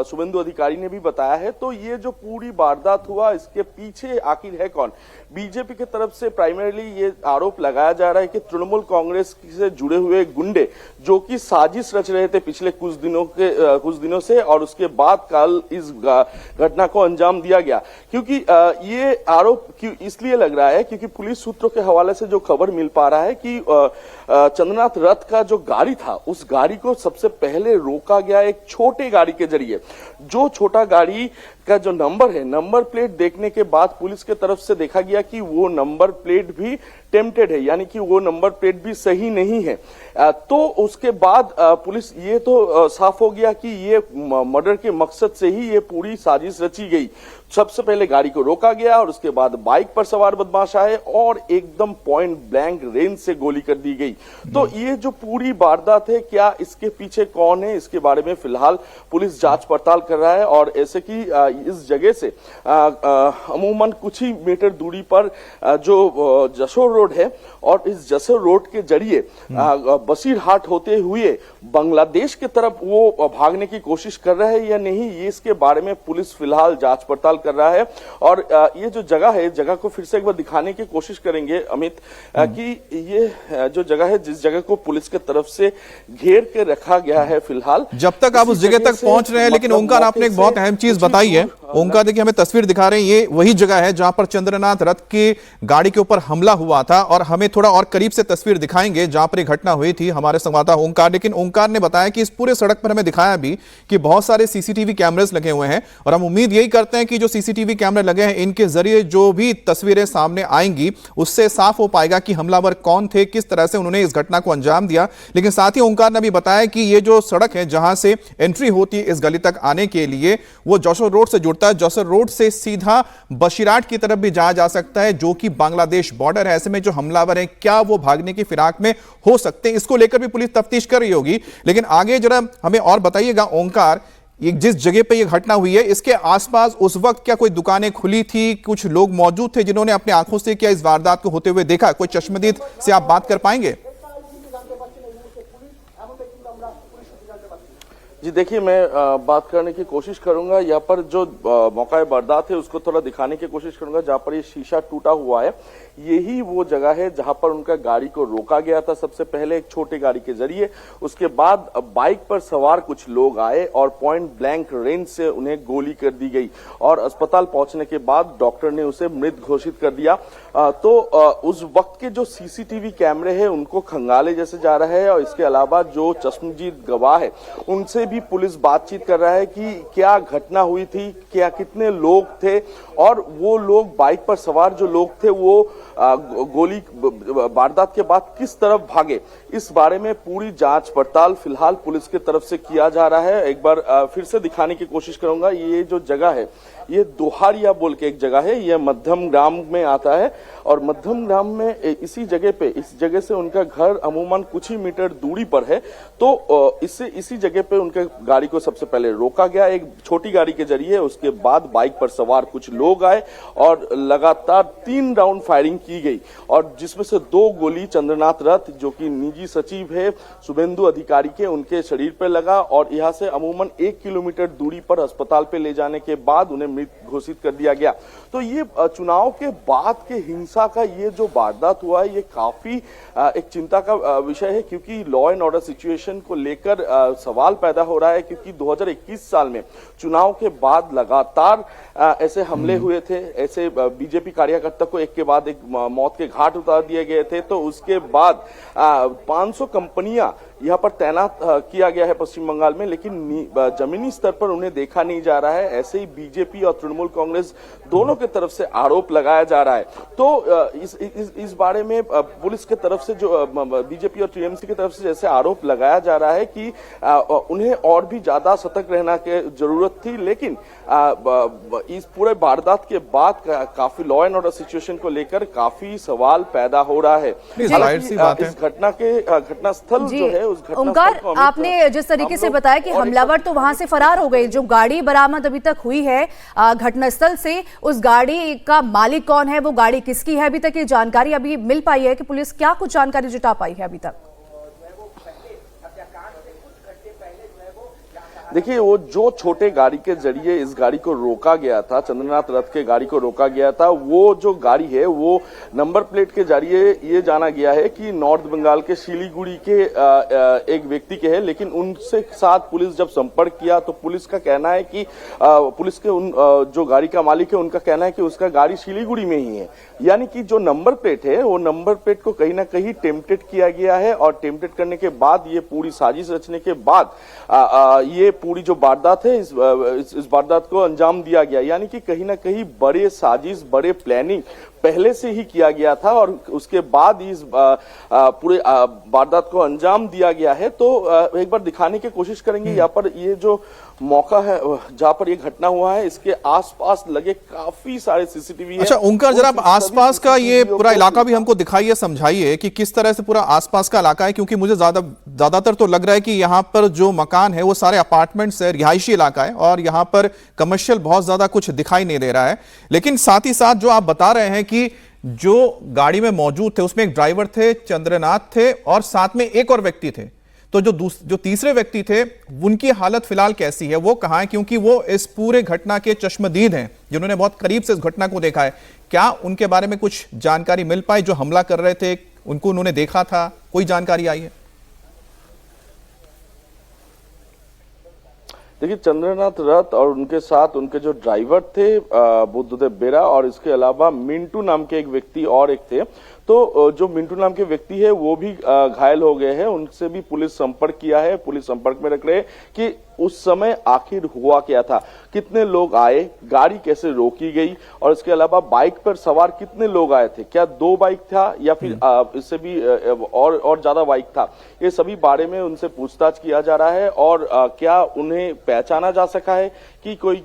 शुभेंदु अधिकारी ने भी बताया है। तो ये जो पूरी वारदात हुआ, इसके पीछे आखिर है कौन? बीजेपी की तरफ से प्राइमरीली ये आरोप लगाया जा रहा है कि तृणमूल कांग्रेस से जुड़े हुए गुंडे जो कि साजिश रच रहे थे पिछले कुछ दिनों से, और उसके बाद कल इस घटना को अंजाम दिया गया। क्योंकि ये आरोप इसलिए लग रहा है क्योंकि पुलिस सूत्रों के हवाले से जो खबर मिल पा रहा है कि चंद्रनाथ रथ का जो गाड़ी था, उस गाड़ी को सबसे पहले रोका गया एक छोटे गाड़ी के जरिए। जो छोटा गाड़ी का जो नंबर है, नंबर प्लेट देखने के बाद पुलिस के तरफ से देखा गया कि वो नंबर प्लेट भी टेम्प्टेड है, यानी कि वो नंबर प्लेट भी सही नहीं है। तो उसके बाद पुलिस ये तो साफ हो गया कि ये मर्डर के मकसद से ही ये पूरी साजिश रची गई। सबसे पहले गाड़ी को रोका गया और उसके बाद बाइक पर सवार बदमाश आए और एकदम पॉइंट ब्लैंक रेंज से गोली कर दी गई। तो ये जो पूरी वारदात है, क्या इसके पीछे कौन है, इसके बारे में फिलहाल पुलिस जांच पड़ताल कर रहा है। और ऐसे कि इस जगह से अमूमन कुछ ही मीटर दूरी पर जो जसोर रोड है और इस जसोर रोड के जरिए बसीरहाट होते हुए बांग्लादेश की तरफ वो भागने की कोशिश कर रहा है या नहीं, ये इसके बारे में पुलिस फिलहाल जांच पड़ताल कर रहा है। और ये जो जगह है, जगह को फिर से एक बार दिखाने की कोशिश करेंगे अमित, कि ये जो जगह है, जिस जगह को पुलिस की तरफ से घेर के रखा गया है फिलहाल, जब तक आप उस जगह तक पहुंच रहे हैं। लेकिन ओंकार, आपने एक बहुत अहम चीज बताई है। ओंकार, देखिए हमें तस्वीर दिखा रहे हैं, ये वही जगह है जहां पर चंद्रनाथ रथ की गाड़ी के ऊपर हमला हुआ था और हमें थोड़ा और करीब से तस्वीर दिखाएंगे जहां पर घटना हुई थी हमारे संवाददाता ओंकार। लेकिन ओंकार ने बताया कि इस पूरे सड़क पर हमें दिखाया भी कि बहुत सारे सीसीटीवी कैमरास लगे हुए हैं और हम उम्मीद यही करते हैं कि जो सीसीटीवी कैमरे लगे हैं, इनके जरिए जो भी तस्वीरें सामने आएंगी उससे साफ हो पाएगा कि हमलावर कौन थे, किस तरह से उन्होंने इस घटना को अंजाम दिया। लेकिन साथ ही ओंकार ने भी बताया कि ये जो सड़क है जहां से एंट्री होती है इस गली तक आने के लिए, वो जसोर रोड से जुड़ता है। जसोर रोड से सीधा बसीरहाट की तरफ भी जाया जा सकता है, जो कि बांग्लादेश बॉर्डर है। ऐसे में जो हमलावर हैं, क्या वो भागने की फिराक में हो सकते हैं, इसको लेकर भी पुलिस तफ्तीश कर रही होगी। लेकिन आगे जरा हमें और बताइएगा ओंकार, ये जिस जगह पे ये घटना हुई है इसके आसपास उस वक्त क्या कोई दुकानें खुली थी, कुछ लोग मौजूद थे जिन्होंने अपने आंखों से क्या इस वारदात को होते हुए देखा? कोई चश्मदीद से आप बात कर पाएंगे? जी देखिए, मैं बात करने की कोशिश करूंगा। यहाँ पर जो मौका वारदात है उसको थोड़ा दिखाने की कोशिश करूंगा। जहाँ पर ये शीशा टूटा हुआ है, यही वो जगह है जहां पर उनका गाड़ी को रोका गया था सबसे पहले एक छोटी गाड़ी के जरिए। उसके बाद बाइक पर सवार कुछ लोग आए और पॉइंट ब्लैंक रेंज से उन्हें गोली कर दी गई और अस्पताल पहुंचने के बाद डॉक्टर ने उसे मृत घोषित कर दिया। तो उस वक्त के जो सीसीटीवी कैमरे हैं उनको खंगाले जैसे जा रहा है और इसके अलावा जो चश्मदीद गवाह है उनसे भी पुलिस बातचीत कर रहा है कि क्या घटना हुई थी, क्या कितने लोग थे और वो लोग बाइक पर सवार जो लोग थे वो गोली वारदात के बाद किस तरफ भागे। इस बारे में पूरी जांच पड़ताल फिलहाल पुलिस की तरफ से किया जा रहा है। एक बार फिर से दिखाने की कोशिश करूंगा। ये जो जगह है ये दोहारिया बोल के एक जगह है, यह मध्यम ग्राम में आता है और मध्यम ग्राम में इसी जगह पे, इस जगह से उनका घर अमूमन कुछ ही मीटर दूरी पर है। तो इसी जगह पे उनके गाड़ी को सबसे पहले रोका गया एक छोटी गाड़ी के जरिए। उसके बाद बाइक पर सवार कुछ लोग आए और लगातार 3 राउंड फायरिंग की गई और जिसमें से 2 गोली चंद्रनाथ रथ जो कि निजी सचिव है शुभेंदु अधिकारी के, उनके शरीर पर लगा और यहां से अमूमन 1 किलोमीटर दूरी पर अस्पताल पे ले जाने के बाद उन्हें मृत घोषित कर दिया गया। तो ये चुनाव के बाद के हिंसा का ये जो वारदात हुआ है ये काफी एक चिंता का विषय है क्योंकि लॉ एंड ऑर्डर सिचुएशन को लेकर सवाल पैदा हो रहा है क्योंकि 2021 साल में चुनाव के बाद लगातार ऐसे हमले हुए थे, ऐसे बीजेपी कार्यकर्ता को एक के बाद एक मौत के घाट उतार दिए गए थे। तो उसके बाद 500 कंपनियां यहाँ पर तैनात किया गया है पश्चिम बंगाल में, लेकिन जमीनी स्तर पर उन्हें देखा नहीं जा रहा है। ऐसे ही बीजेपी और तृणमूल कांग्रेस दोनों की तरफ से आरोप लगाया जा रहा है। तो इस बारे में पुलिस की तरफ से जो बीजेपी और टीएमसी की तरफ से जैसे आरोप लगाया जा रहा है कि उन्हें और भी ज्यादा सतर्क रहना की जरूरत थी, लेकिन इस पूरे वारदात के बाद काफी लॉ एंड ऑर्डर सिचुएशन को लेकर काफी सवाल पैदा हो रहा है। इस घटना के घटनास्थल जो है ओंकार, आपने जिस तरीके से बताया कि हमलावर तो वहां से फरार हो गए, जो गाड़ी बरामद अभी तक हुई है घटनास्थल से, उस गाड़ी का मालिक कौन है, वो गाड़ी किसकी है, अभी तक ये जानकारी अभी मिल पाई है कि पुलिस क्या कुछ जानकारी जुटा पाई है अभी तक? देखिए, वो जो छोटे गाड़ी के जरिए इस गाड़ी को रोका गया था, चंद्रनाथ रथ के गाड़ी को रोका गया था, वो जो गाड़ी है वो नंबर प्लेट के जरिए ये जाना गया है कि नॉर्थ बंगाल के शिलीगुड़ी के एक व्यक्ति के है। लेकिन उनसे साथ पुलिस जब संपर्क किया तो पुलिस का कहना है कि पुलिस के उन जो गाड़ी का मालिक है उनका कहना है कि उसका गाड़ी शिलीगुड़ी में ही है। यानी कि जो नंबर प्लेट है वो नंबर प्लेट को कहीं ना कहीं टेम्पटेड किया गया है और टेम्पटेड करने के बाद ये पूरी साजिश रचने के बाद ये पूरी जो वारदात है इस वारदात को अंजाम दिया गया। यानी कि कहीं ना कहीं बड़े साजिश, बड़े प्लानिंग पहले से ही किया गया था और उसके बाद इस पूरे वारदात को अंजाम दिया गया है। तो एक बार दिखाने की कोशिश करेंगे यहाँ पर ये जो मौका है जहाँ पर ये घटना हुआ है, इसके आसपास लगे काफी सारे सीसीटीवी है। अच्छा ओंकार, जरा आप आसपास का ये पूरा इलाका भी हमको दिखाइए, समझाइए कि किस तरह से पूरा आसपास का इलाका है, क्योंकि मुझे ज्यादातर तो लग रहा है कि यहाँ पर जो मकान है वो सारे अपार्टमेंट्स है, रिहायशी इलाका है और यहाँ पर कमर्शियल बहुत ज्यादा कुछ दिखाई नहीं दे रहा है। लेकिन साथ ही साथ जो आप बता रहे हैं कि जो गाड़ी में मौजूद थे उसमें एक ड्राइवर थे, चंद्रनाथ थे और साथ में एक और व्यक्ति थे, तो जो तीसरे व्यक्ति थे उनकी हालत फिलहाल कैसी है, वो कहां है? क्योंकि वो इस पूरे घटना के चश्मदीद हैं, जिन्होंने बहुत करीब से इस घटना को देखा है। क्या उनके बारे में कुछ जानकारी मिल पाई? जो हमला कर रहे थे उनको उन्होंने देखा था, कोई जानकारी आई है? देखिए, चंद्रनाथ रथ और उनके साथ उनके जो ड्राइवर थे बुद्धदेव बेरा और इसके अलावा मिंटू नाम के एक व्यक्ति और एक थे। तो जो मिंटू नाम के व्यक्ति है वो भी घायल हो गए हैं, उनसे भी पुलिस संपर्क किया है। पुलिस संपर्क में रख रहे हैं कि उस समय आखिर हुआ क्या था, कितने लोग आए, गाड़ी कैसे रोकी गई और इसके अलावा बाइक पर सवार कितने लोग आए थे, क्या 2 बाइक था या फिर इससे भी और ज्यादा बाइक था, ये सभी बारे में उनसे पूछताछ किया जा रहा है। और क्या उन्हें पहचाना जा सका है कि कोई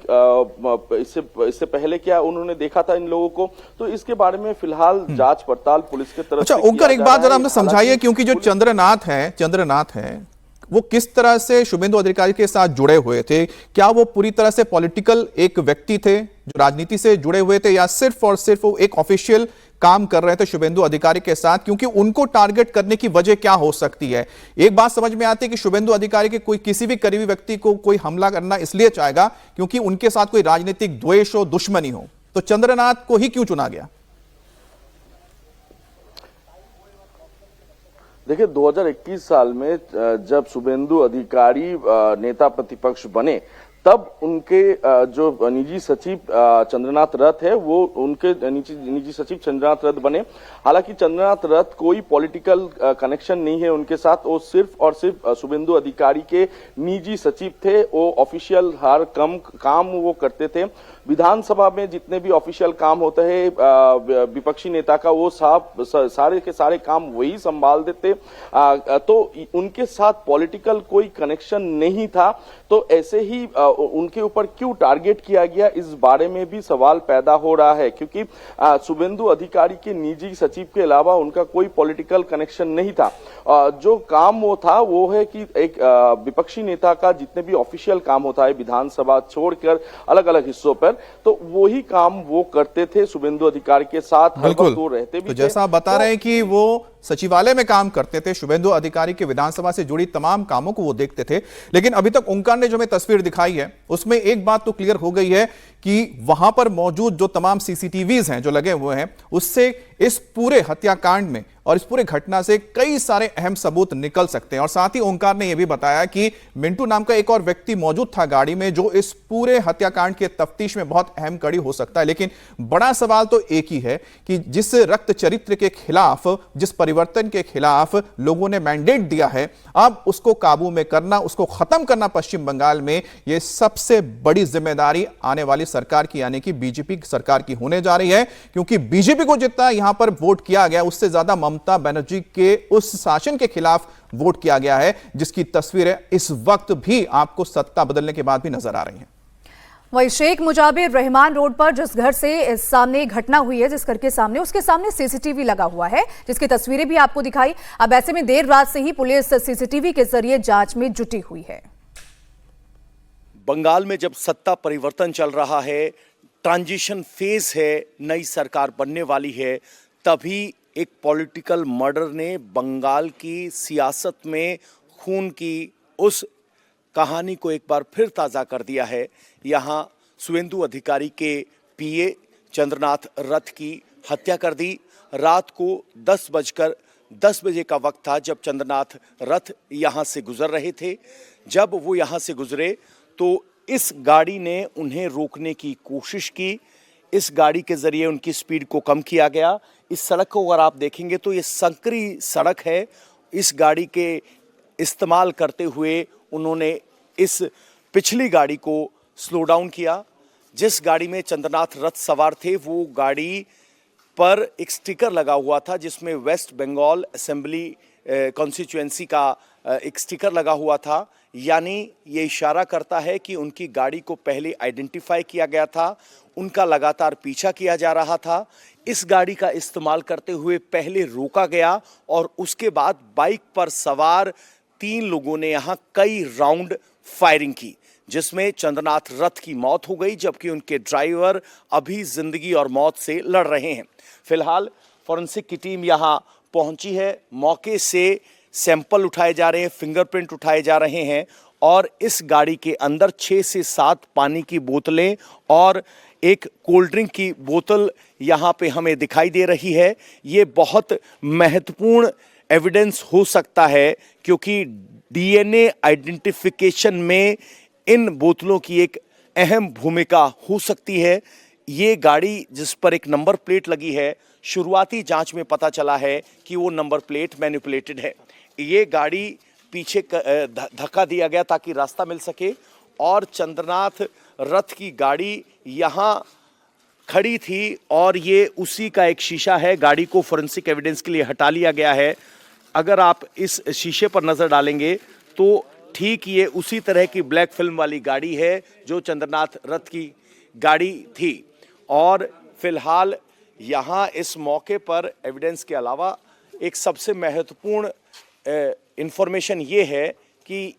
इससे पहले क्या उन्होंने देखा था इन लोगों को, तो इसके बारे में फिलहाल जांच पड़ताल पुलिस की तरफ से। अच्छा ओंकार, एक बात जरा हमने समझाइए, क्योंकि जो चंद्रनाथ है वो किस तरह से शुभेंदु अधिकारी के साथ जुड़े हुए थे? क्या वो पूरी तरह से पॉलिटिकल एक व्यक्ति थे जो राजनीति से जुड़े हुए थे, या सिर्फ और सिर्फ वो एक ऑफिशियल काम कर रहे थे शुभेंदु अधिकारी के साथ? क्योंकि उनको टारगेट करने की वजह क्या हो सकती है? एक बात समझ में आती है कि शुभेंदु अधिकारी के कोई किसी भी करीबी व्यक्ति को कोई हमला करना इसलिए चाहेगा क्योंकि उनके साथ कोई राजनीतिक द्वेष हो, दुश्मनी हो। तो चंद्रनाथ को ही क्यों चुना गया? देखिए 2021 साल में जब शुभेंदु अधिकारी नेता प्रतिपक्ष बने, तब उनके जो निजी सचिव चंद्रनाथ रथ है, वो उनके निजी सचिव चंद्रनाथ रथ बने। हालांकि चंद्रनाथ रथ कोई पॉलिटिकल कनेक्शन नहीं है उनके साथ, वो सिर्फ और सिर्फ शुभेंदु अधिकारी के निजी सचिव थे। वो ऑफिशियल हर काम वो करते थे। विधानसभा में जितने भी ऑफिशियल काम होते हैं विपक्षी नेता का, वो सारे के सारे काम वही संभाल देते। तो उनके साथ पॉलिटिकल कोई कनेक्शन नहीं था। तो ऐसे ही उनके ऊपर क्यों टारगेट किया गया, इस बारे में भी सवाल पैदा हो रहा है, क्योंकि शुभेंदु अधिकारी के निजी सचिव के अलावा उनका कोई पॉलिटिकल कनेक्शन नहीं था। जो काम वो था वो है कि एक विपक्षी नेता का जितने भी ऑफिशियल काम होता है विधानसभा छोड़कर अलग अलग हिस्सों पर, तो वही काम वो करते थे शुभेंदु अधिकारी के साथ। बिल्कुल, वो रहते भी तो जैसा आप बता रहे हैं कि वो सचिवालय में काम करते थे, शुभेंदु अधिकारी के विधानसभा से जुड़ी तमाम कामों को वो देखते थे। लेकिन अभी तक ओंकार ने जो हमें तस्वीर दिखाई है उसमें एक बात तो क्लियर हो गई है कि वहां पर मौजूद जो तमाम सीसीटीवीज हैं जो लगे हुए हैं, उससे इस पूरे हत्याकांड में और इस पूरे घटना से कई सारे अहम सबूत निकल सकते हैं। और साथ ही ओंकार ने यह भी बताया कि मिंटू नाम का एक और व्यक्ति मौजूद था गाड़ी में, जो इस पूरे हत्याकांड के तफ्तीश में बहुत अहम कड़ी हो सकता है। लेकिन बड़ा सवाल तो एक ही है कि जिस रक्त चरित्र के खिलाफ, जिस परिवर्तन के खिलाफ लोगों ने मैंडेट दिया है, अब उसको काबू में करना, उसको खत्म करना पश्चिम बंगाल में, यह सबसे बड़ी जिम्मेदारी आने वाली सरकार की, यानी कि बीजेपी सरकार की होने जा रही है। क्योंकि बीजेपी को जितना यहां पर वोट किया गया, उससे ज्यादा ममता बनर्जी के उस शासन के खिलाफ वोट किया गया है, जिसकी तस्वीरें इस वक्त भी आपको सत्ता बदलने के बाद भी नजर आ रही हैं। वही शेख मुजाबिर रहमान रोड पर जिस घर से सामने घटना हुई है, जिस घर के सामने, उसके सामने सीसीटीवी लगा हुआ है, जिसकी तस्वीरें भी आपको दिखाई। अब ऐसे में देर रात से ही पुलिस सीसीटीवी के जरिए जांच में जुटी हुई है। बंगाल में जब सत्ता परिवर्तन चल रहा है, ट्रांजिशन फेज है, नई सरकार बनने वाली है, तभी एक पॉलिटिकल मर्डर ने बंगाल की सियासत में खून की उस कहानी को एक बार फिर ताज़ा कर दिया है। यहाँ शुभेंदु अधिकारी के पीए चंद्रनाथ रथ की हत्या कर दी। रात को 10 बजे का वक्त था जब चंद्रनाथ रथ यहाँ से गुजर रहे थे। जब वो यहाँ से गुजरे तो इस गाड़ी ने उन्हें रोकने की कोशिश की। इस गाड़ी के जरिए उनकी स्पीड को कम किया गया। इस सड़क को अगर आप देखेंगे तो ये संकरी सड़क है। इस गाड़ी के इस्तेमाल करते हुए उन्होंने इस पिछली गाड़ी को स्लो डाउन किया। जिस गाड़ी में चंद्रनाथ रथ सवार थे, वो गाड़ी पर एक स्टिकर लगा हुआ था जिसमें वेस्ट बंगाल असेंबली कॉन्स्टिट्यूएंसी का एक स्टिकर लगा हुआ था। यानी ये इशारा करता है कि उनकी गाड़ी को पहले आइडेंटिफाई किया गया था, उनका लगातार पीछा किया जा रहा था। इस गाड़ी का इस्तेमाल करते हुए पहले रोका गया और उसके बाद बाइक पर सवार 3 लोगों ने यहाँ कई राउंड फायरिंग की, जिसमें चंद्रनाथ रथ की मौत हो गई, जबकि उनके ड्राइवर अभी जिंदगी और मौत से लड़ रहे हैं। फिलहाल फॉरेंसिक की टीम यहाँ पहुंची है। मौके से सैंपल उठाए जा रहे हैं, फिंगरप्रिंट उठाए जा रहे हैं और इस गाड़ी के अंदर 6 से 7 पानी की बोतलें और एक कोल्ड ड्रिंक की बोतल यहाँ पे हमें दिखाई दे रही है। ये बहुत महत्वपूर्ण एविडेंस हो सकता है क्योंकि डीएनए आइडेंटिफिकेशन में इन बोतलों की एक अहम भूमिका हो सकती है। ये गाड़ी जिस पर एक नंबर प्लेट लगी है, शुरुआती जांच में पता चला है कि वो नंबर प्लेट मैनिपुलेटेड है। ये गाड़ी पीछे धक्का दिया गया ताकि रास्ता मिल सके और चंद्रनाथ रथ की गाड़ी यहाँ खड़ी थी और ये उसी का एक शीशा है। गाड़ी को फोरेंसिक एविडेंस के लिए हटा लिया गया है। अगर आप इस शीशे पर नजर डालेंगे तो ठीक ये उसी तरह की ब्लैक फिल्म वाली गाड़ी है जो चंद्रनाथ रथ की गाड़ी थी। और फिलहाल यहाँ इस मौके पर एविडेंस के अलावा एक सबसे महत्वपूर्ण इंफॉर्मेशन ये है कि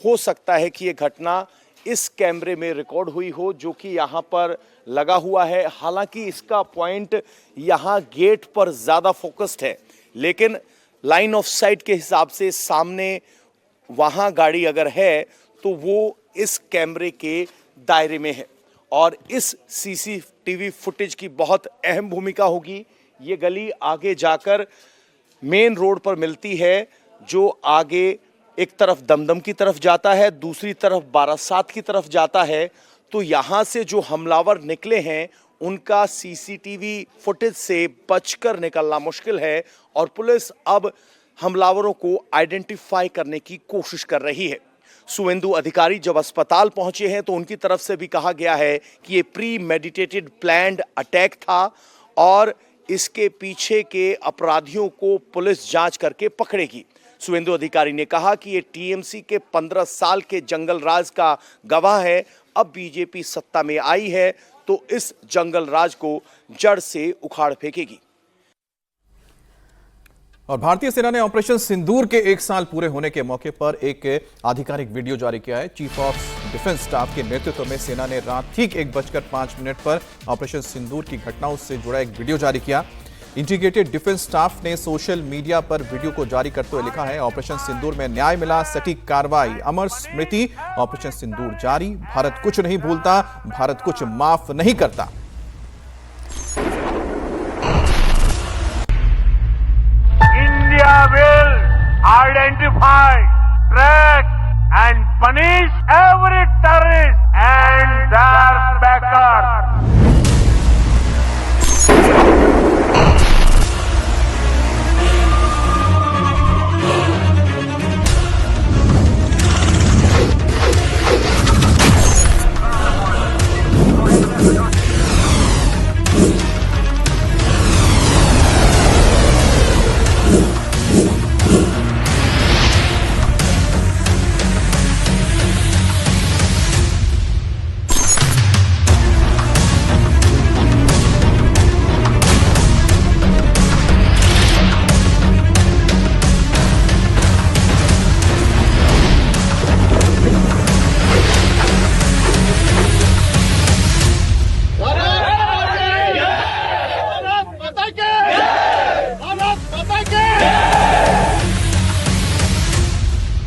हो सकता है कि ये घटना इस कैमरे में रिकॉर्ड हुई हो जो कि यहाँ पर लगा हुआ है। हालांकि इसका पॉइंट यहाँ गेट पर ज़्यादा फोकस्ड है, लेकिन लाइन ऑफ साइट के हिसाब से सामने वहाँ गाड़ी अगर है तो वो इस कैमरे के दायरे में है और इस सीसीटीवी फुटेज की बहुत अहम भूमिका होगी। ये गली आगे जाकर मेन रोड पर मिलती है जो आगे एक तरफ दमदम की तरफ जाता है, दूसरी तरफ बारासात की तरफ जाता है। तो यहाँ से जो हमलावर निकले हैं उनका सीसीटीवी फुटेज से बचकर निकलना मुश्किल है और पुलिस अब हमलावरों को आइडेंटिफाई करने की कोशिश कर रही है। शुभेंदु अधिकारी जब अस्पताल पहुंचे हैं तो उनकी तरफ से भी कहा गया है कि ये प्री मेडिटेटेड प्लान्ड अटैक था और इसके पीछे के अपराधियों को पुलिस जांच करके पकड़ेगी। शुभेंदु अधिकारी ने कहा कि ये टीएमसी के 15 साल के जंगल राज का गवाह है। अब बीजेपी सत्ता में आई है तो इस जंगल राज को जड़ से उखाड़ फेंकेगी। और भारतीय सेना ने ऑपरेशन सिंदूर के 1 साल पूरे होने के मौके पर एक आधिकारिक वीडियो जारी किया है। चीफ ऑफ डिफेंस स्टाफ के नेतृत्व में सेना ने रात ठीक 1:05 पर ऑपरेशन सिंदूर की घटनाओं से जुड़ा एक वीडियो जारी किया। इंटीग्रेटेड डिफेंस स्टाफ ने सोशल मीडिया पर वीडियो को जारी करते हुए लिखा है, ऑपरेशन सिंदूर में न्याय मिला, सटीक कार्रवाई, अमर स्मृति, ऑपरेशन सिंदूर जारी, भारत कुछ नहीं भूलता, भारत कुछ माफ नहीं करता। India will identify, track and punish every terrorist and their backers.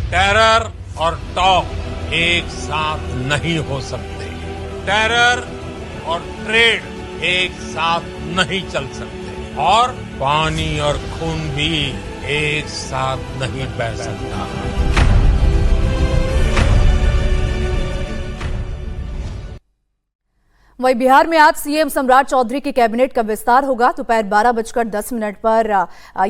Terror और टॉक एक साथ नहीं हो सकते। टेरर और ट्रेड एक साथ नहीं चल सकते और पानी और खून भी एक साथ नहीं बह सकता। वहीं बिहार में आज सीएम सम्राट चौधरी की कैबिनेट का विस्तार होगा। दोपहर 12:10 पर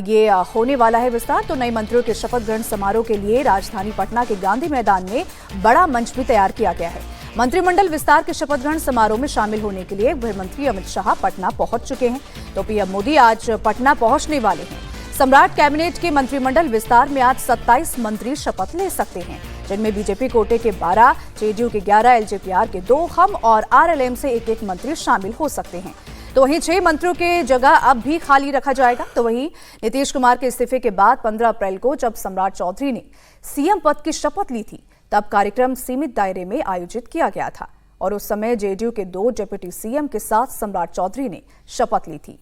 ये होने वाला है विस्तार। तो नए मंत्रियों के शपथ ग्रहण समारोह के लिए राजधानी पटना के गांधी मैदान में बड़ा मंच भी तैयार किया गया है। मंत्रिमंडल विस्तार के शपथ ग्रहण समारोह में शामिल होने के लिए गृह मंत्री अमित शाह पटना पहुंच चुके हैं। तो पीएम मोदी आज पटना पहुंचने वाले हैं। सम्राट कैबिनेट के मंत्रिमंडल विस्तार में आज 27 मंत्री शपथ ले सकते हैं, जिनमें बीजेपी कोटे के 12, जेडीयू के 11, एलजेपीआर के 2, हम और आरएलएम से एक मंत्री शामिल हो सकते हैं। तो वहीं 6 मंत्रियों के जगह अब भी खाली रखा जाएगा। तो वहीं नीतीश कुमार के इस्तीफे के बाद 15 अप्रैल को जब सम्राट चौधरी ने सीएम पद की शपथ ली थी, तब कार्यक्रम सीमित दायरे में आयोजित किया गया था और उस समय जेडीयू के 2 डिप्टी सीएम के साथ सम्राट चौधरी ने शपथ ली थी।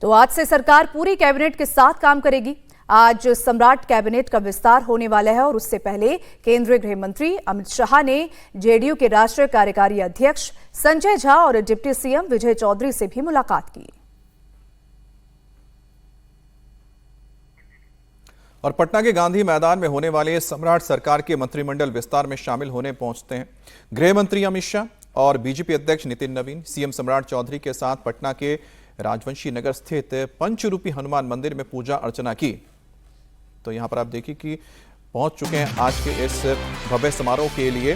तो आज से सरकार पूरी कैबिनेट के साथ काम करेगी। आज सम्राट कैबिनेट का विस्तार होने वाला है और उससे पहले केंद्रीय गृह मंत्री अमित शाह ने जेडीयू के राष्ट्रीय कार्यकारी अध्यक्ष संजय झा और डिप्टी सीएम विजय चौधरी से भी मुलाकात की। और पटना के गांधी मैदान में होने वाले सम्राट सरकार के मंत्रिमंडल विस्तार में शामिल होने पहुंचते हैं गृह मंत्री अमित शाह और बीजेपी अध्यक्ष नितिन नवीन। सीएम सम्राट चौधरी के साथ पटना के राजवंशी नगर स्थित पंचरूपी हनुमान मंदिर में पूजा अर्चना की। तो यहां पर आप देखिए कि पहुंच चुके हैं आज के इस भव्य समारोह के लिए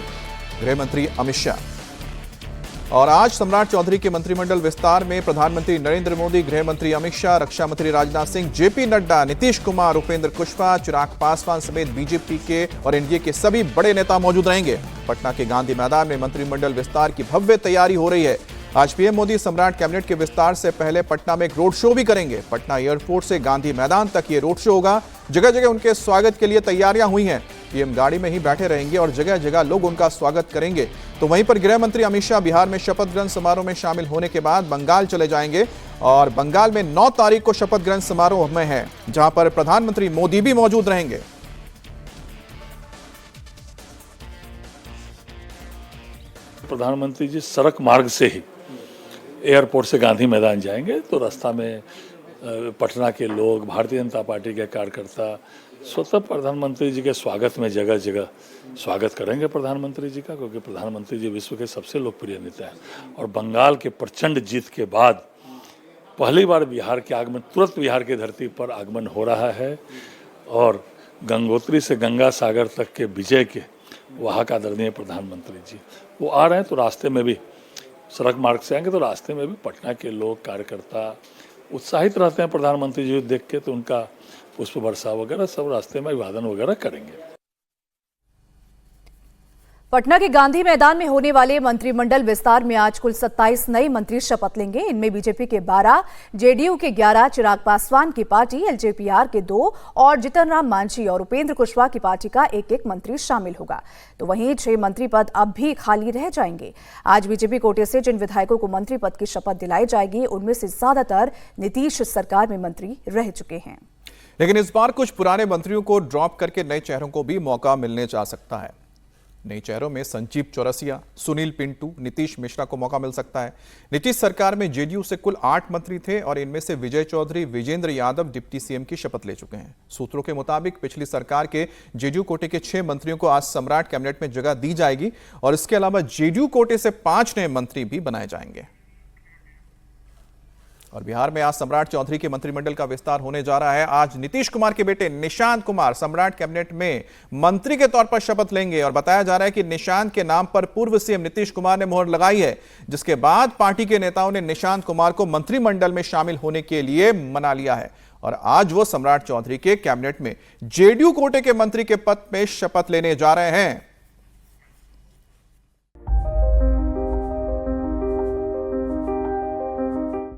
गृह मंत्री अमित शाह। और आज सम्राट चौधरी के मंत्रिमंडल विस्तार में प्रधानमंत्री नरेंद्र मोदी, गृह मंत्री अमित शाह, रक्षा मंत्री राजनाथ सिंह, जेपी नड्डा, नीतीश कुमार, उपेंद्र कुशवाहा, चिराग पासवान समेत बीजेपी के और एनडीए के सभी बड़े नेता मौजूद रहेंगे। पटना के गांधी मैदान में मंत्रिमंडल विस्तार की भव्य तैयारी हो रही है। आज पीएम मोदी सम्राट कैबिनेट के विस्तार से पहले पटना में एक रोड शो भी करेंगे। पटना एयरपोर्ट से गांधी मैदान तक ये रोड शो होगा। जगह जगह उनके स्वागत के लिए तैयारियां हुई हैं। पीएम गाड़ी में ही बैठे रहेंगे और जगह जगह लोग उनका स्वागत करेंगे। तो वहीं पर गृह मंत्री अमित शाह बिहार में शपथ ग्रहण समारोह में शामिल होने के बाद बंगाल चले जाएंगे और बंगाल में 9 तारीख को शपथ ग्रहण समारोह में है, जहां पर प्रधानमंत्री मोदी भी मौजूद रहेंगे। प्रधानमंत्री जी सड़क मार्ग से ही एयरपोर्ट से गांधी मैदान जाएंगे, तो रास्ता में पटना के लोग, भारतीय जनता पार्टी के कार्यकर्ता स्वतः प्रधानमंत्री जी के स्वागत में जगह जगह स्वागत करेंगे प्रधानमंत्री जी का, क्योंकि प्रधानमंत्री जी विश्व के सबसे लोकप्रिय नेता हैं। और बंगाल के प्रचंड जीत के बाद पहली बार बिहार के आगमन, तुरंत बिहार की धरती पर आगमन हो रहा है और गंगोत्री से गंगा सागर तक के विजय के वहाँ का आदरणीय प्रधानमंत्री जी वो आ रहे हैं। तो रास्ते में भी सड़क मार्ग से आएंगे, तो रास्ते में भी पटना के लोग, कार्यकर्ता उत्साहित रहते हैं प्रधानमंत्री जी को देख के, तो उनका पुष्प वर्षा वगैरह सब रास्ते में अभिवादन वगैरह करेंगे। पटना के गांधी मैदान में होने वाले मंत्रिमंडल विस्तार में आज कुल 27 नए मंत्री शपथ लेंगे। इनमें बीजेपी के 12, जेडीयू के 11, चिराग पासवान की पार्टी एलजेपीआर के 2 और जीतन राम मांझी और उपेंद्र कुशवाहा की पार्टी का एक मंत्री शामिल होगा। तो वहीं 6 मंत्री पद अब भी खाली रह जाएंगे। आज बीजेपी कोटे से जिन विधायकों को मंत्री पद की शपथ दिलाई जाएगी, उनमें से ज्यादातर नीतीश सरकार में मंत्री रह चुके हैं। लेकिन इस बार कुछ पुराने मंत्रियों को ड्रॉप करके नए चेहरों को भी मौका मिलने जा सकता है। नए चेहरों में संजीव चौरसिया, सुनील पिंटू, नीतीश मिश्रा को मौका मिल सकता है। नीतीश सरकार में जेडीयू से कुल 8 मंत्री थे और इनमें से विजय चौधरी, विजेंद्र यादव डिप्टी सीएम की शपथ ले चुके हैं। सूत्रों के मुताबिक पिछली सरकार के जेडीयू कोटे के 6 मंत्रियों को आज सम्राट कैबिनेट में जगह दी जाएगी और इसके अलावा जेडीयू कोटे से 5 नए मंत्री भी बनाए जाएंगे। और बिहार में आज सम्राट चौधरी के मंत्रिमंडल का विस्तार होने जा रहा है। आज नीतीश कुमार के बेटे निशांत कुमार सम्राट कैबिनेट में मंत्री के तौर पर शपथ लेंगे और बताया जा रहा है कि निशांत के नाम पर पूर्व सीएम नीतीश कुमार ने मोहर लगाई है, जिसके बाद पार्टी के नेताओं ने निशांत कुमार को मंत्रिमंडल में शामिल होने के लिए मना लिया है और आज वो सम्राट चौधरी के कैबिनेट में जेडीयू कोटे के मंत्री के पद में शपथ लेने जा रहे हैं।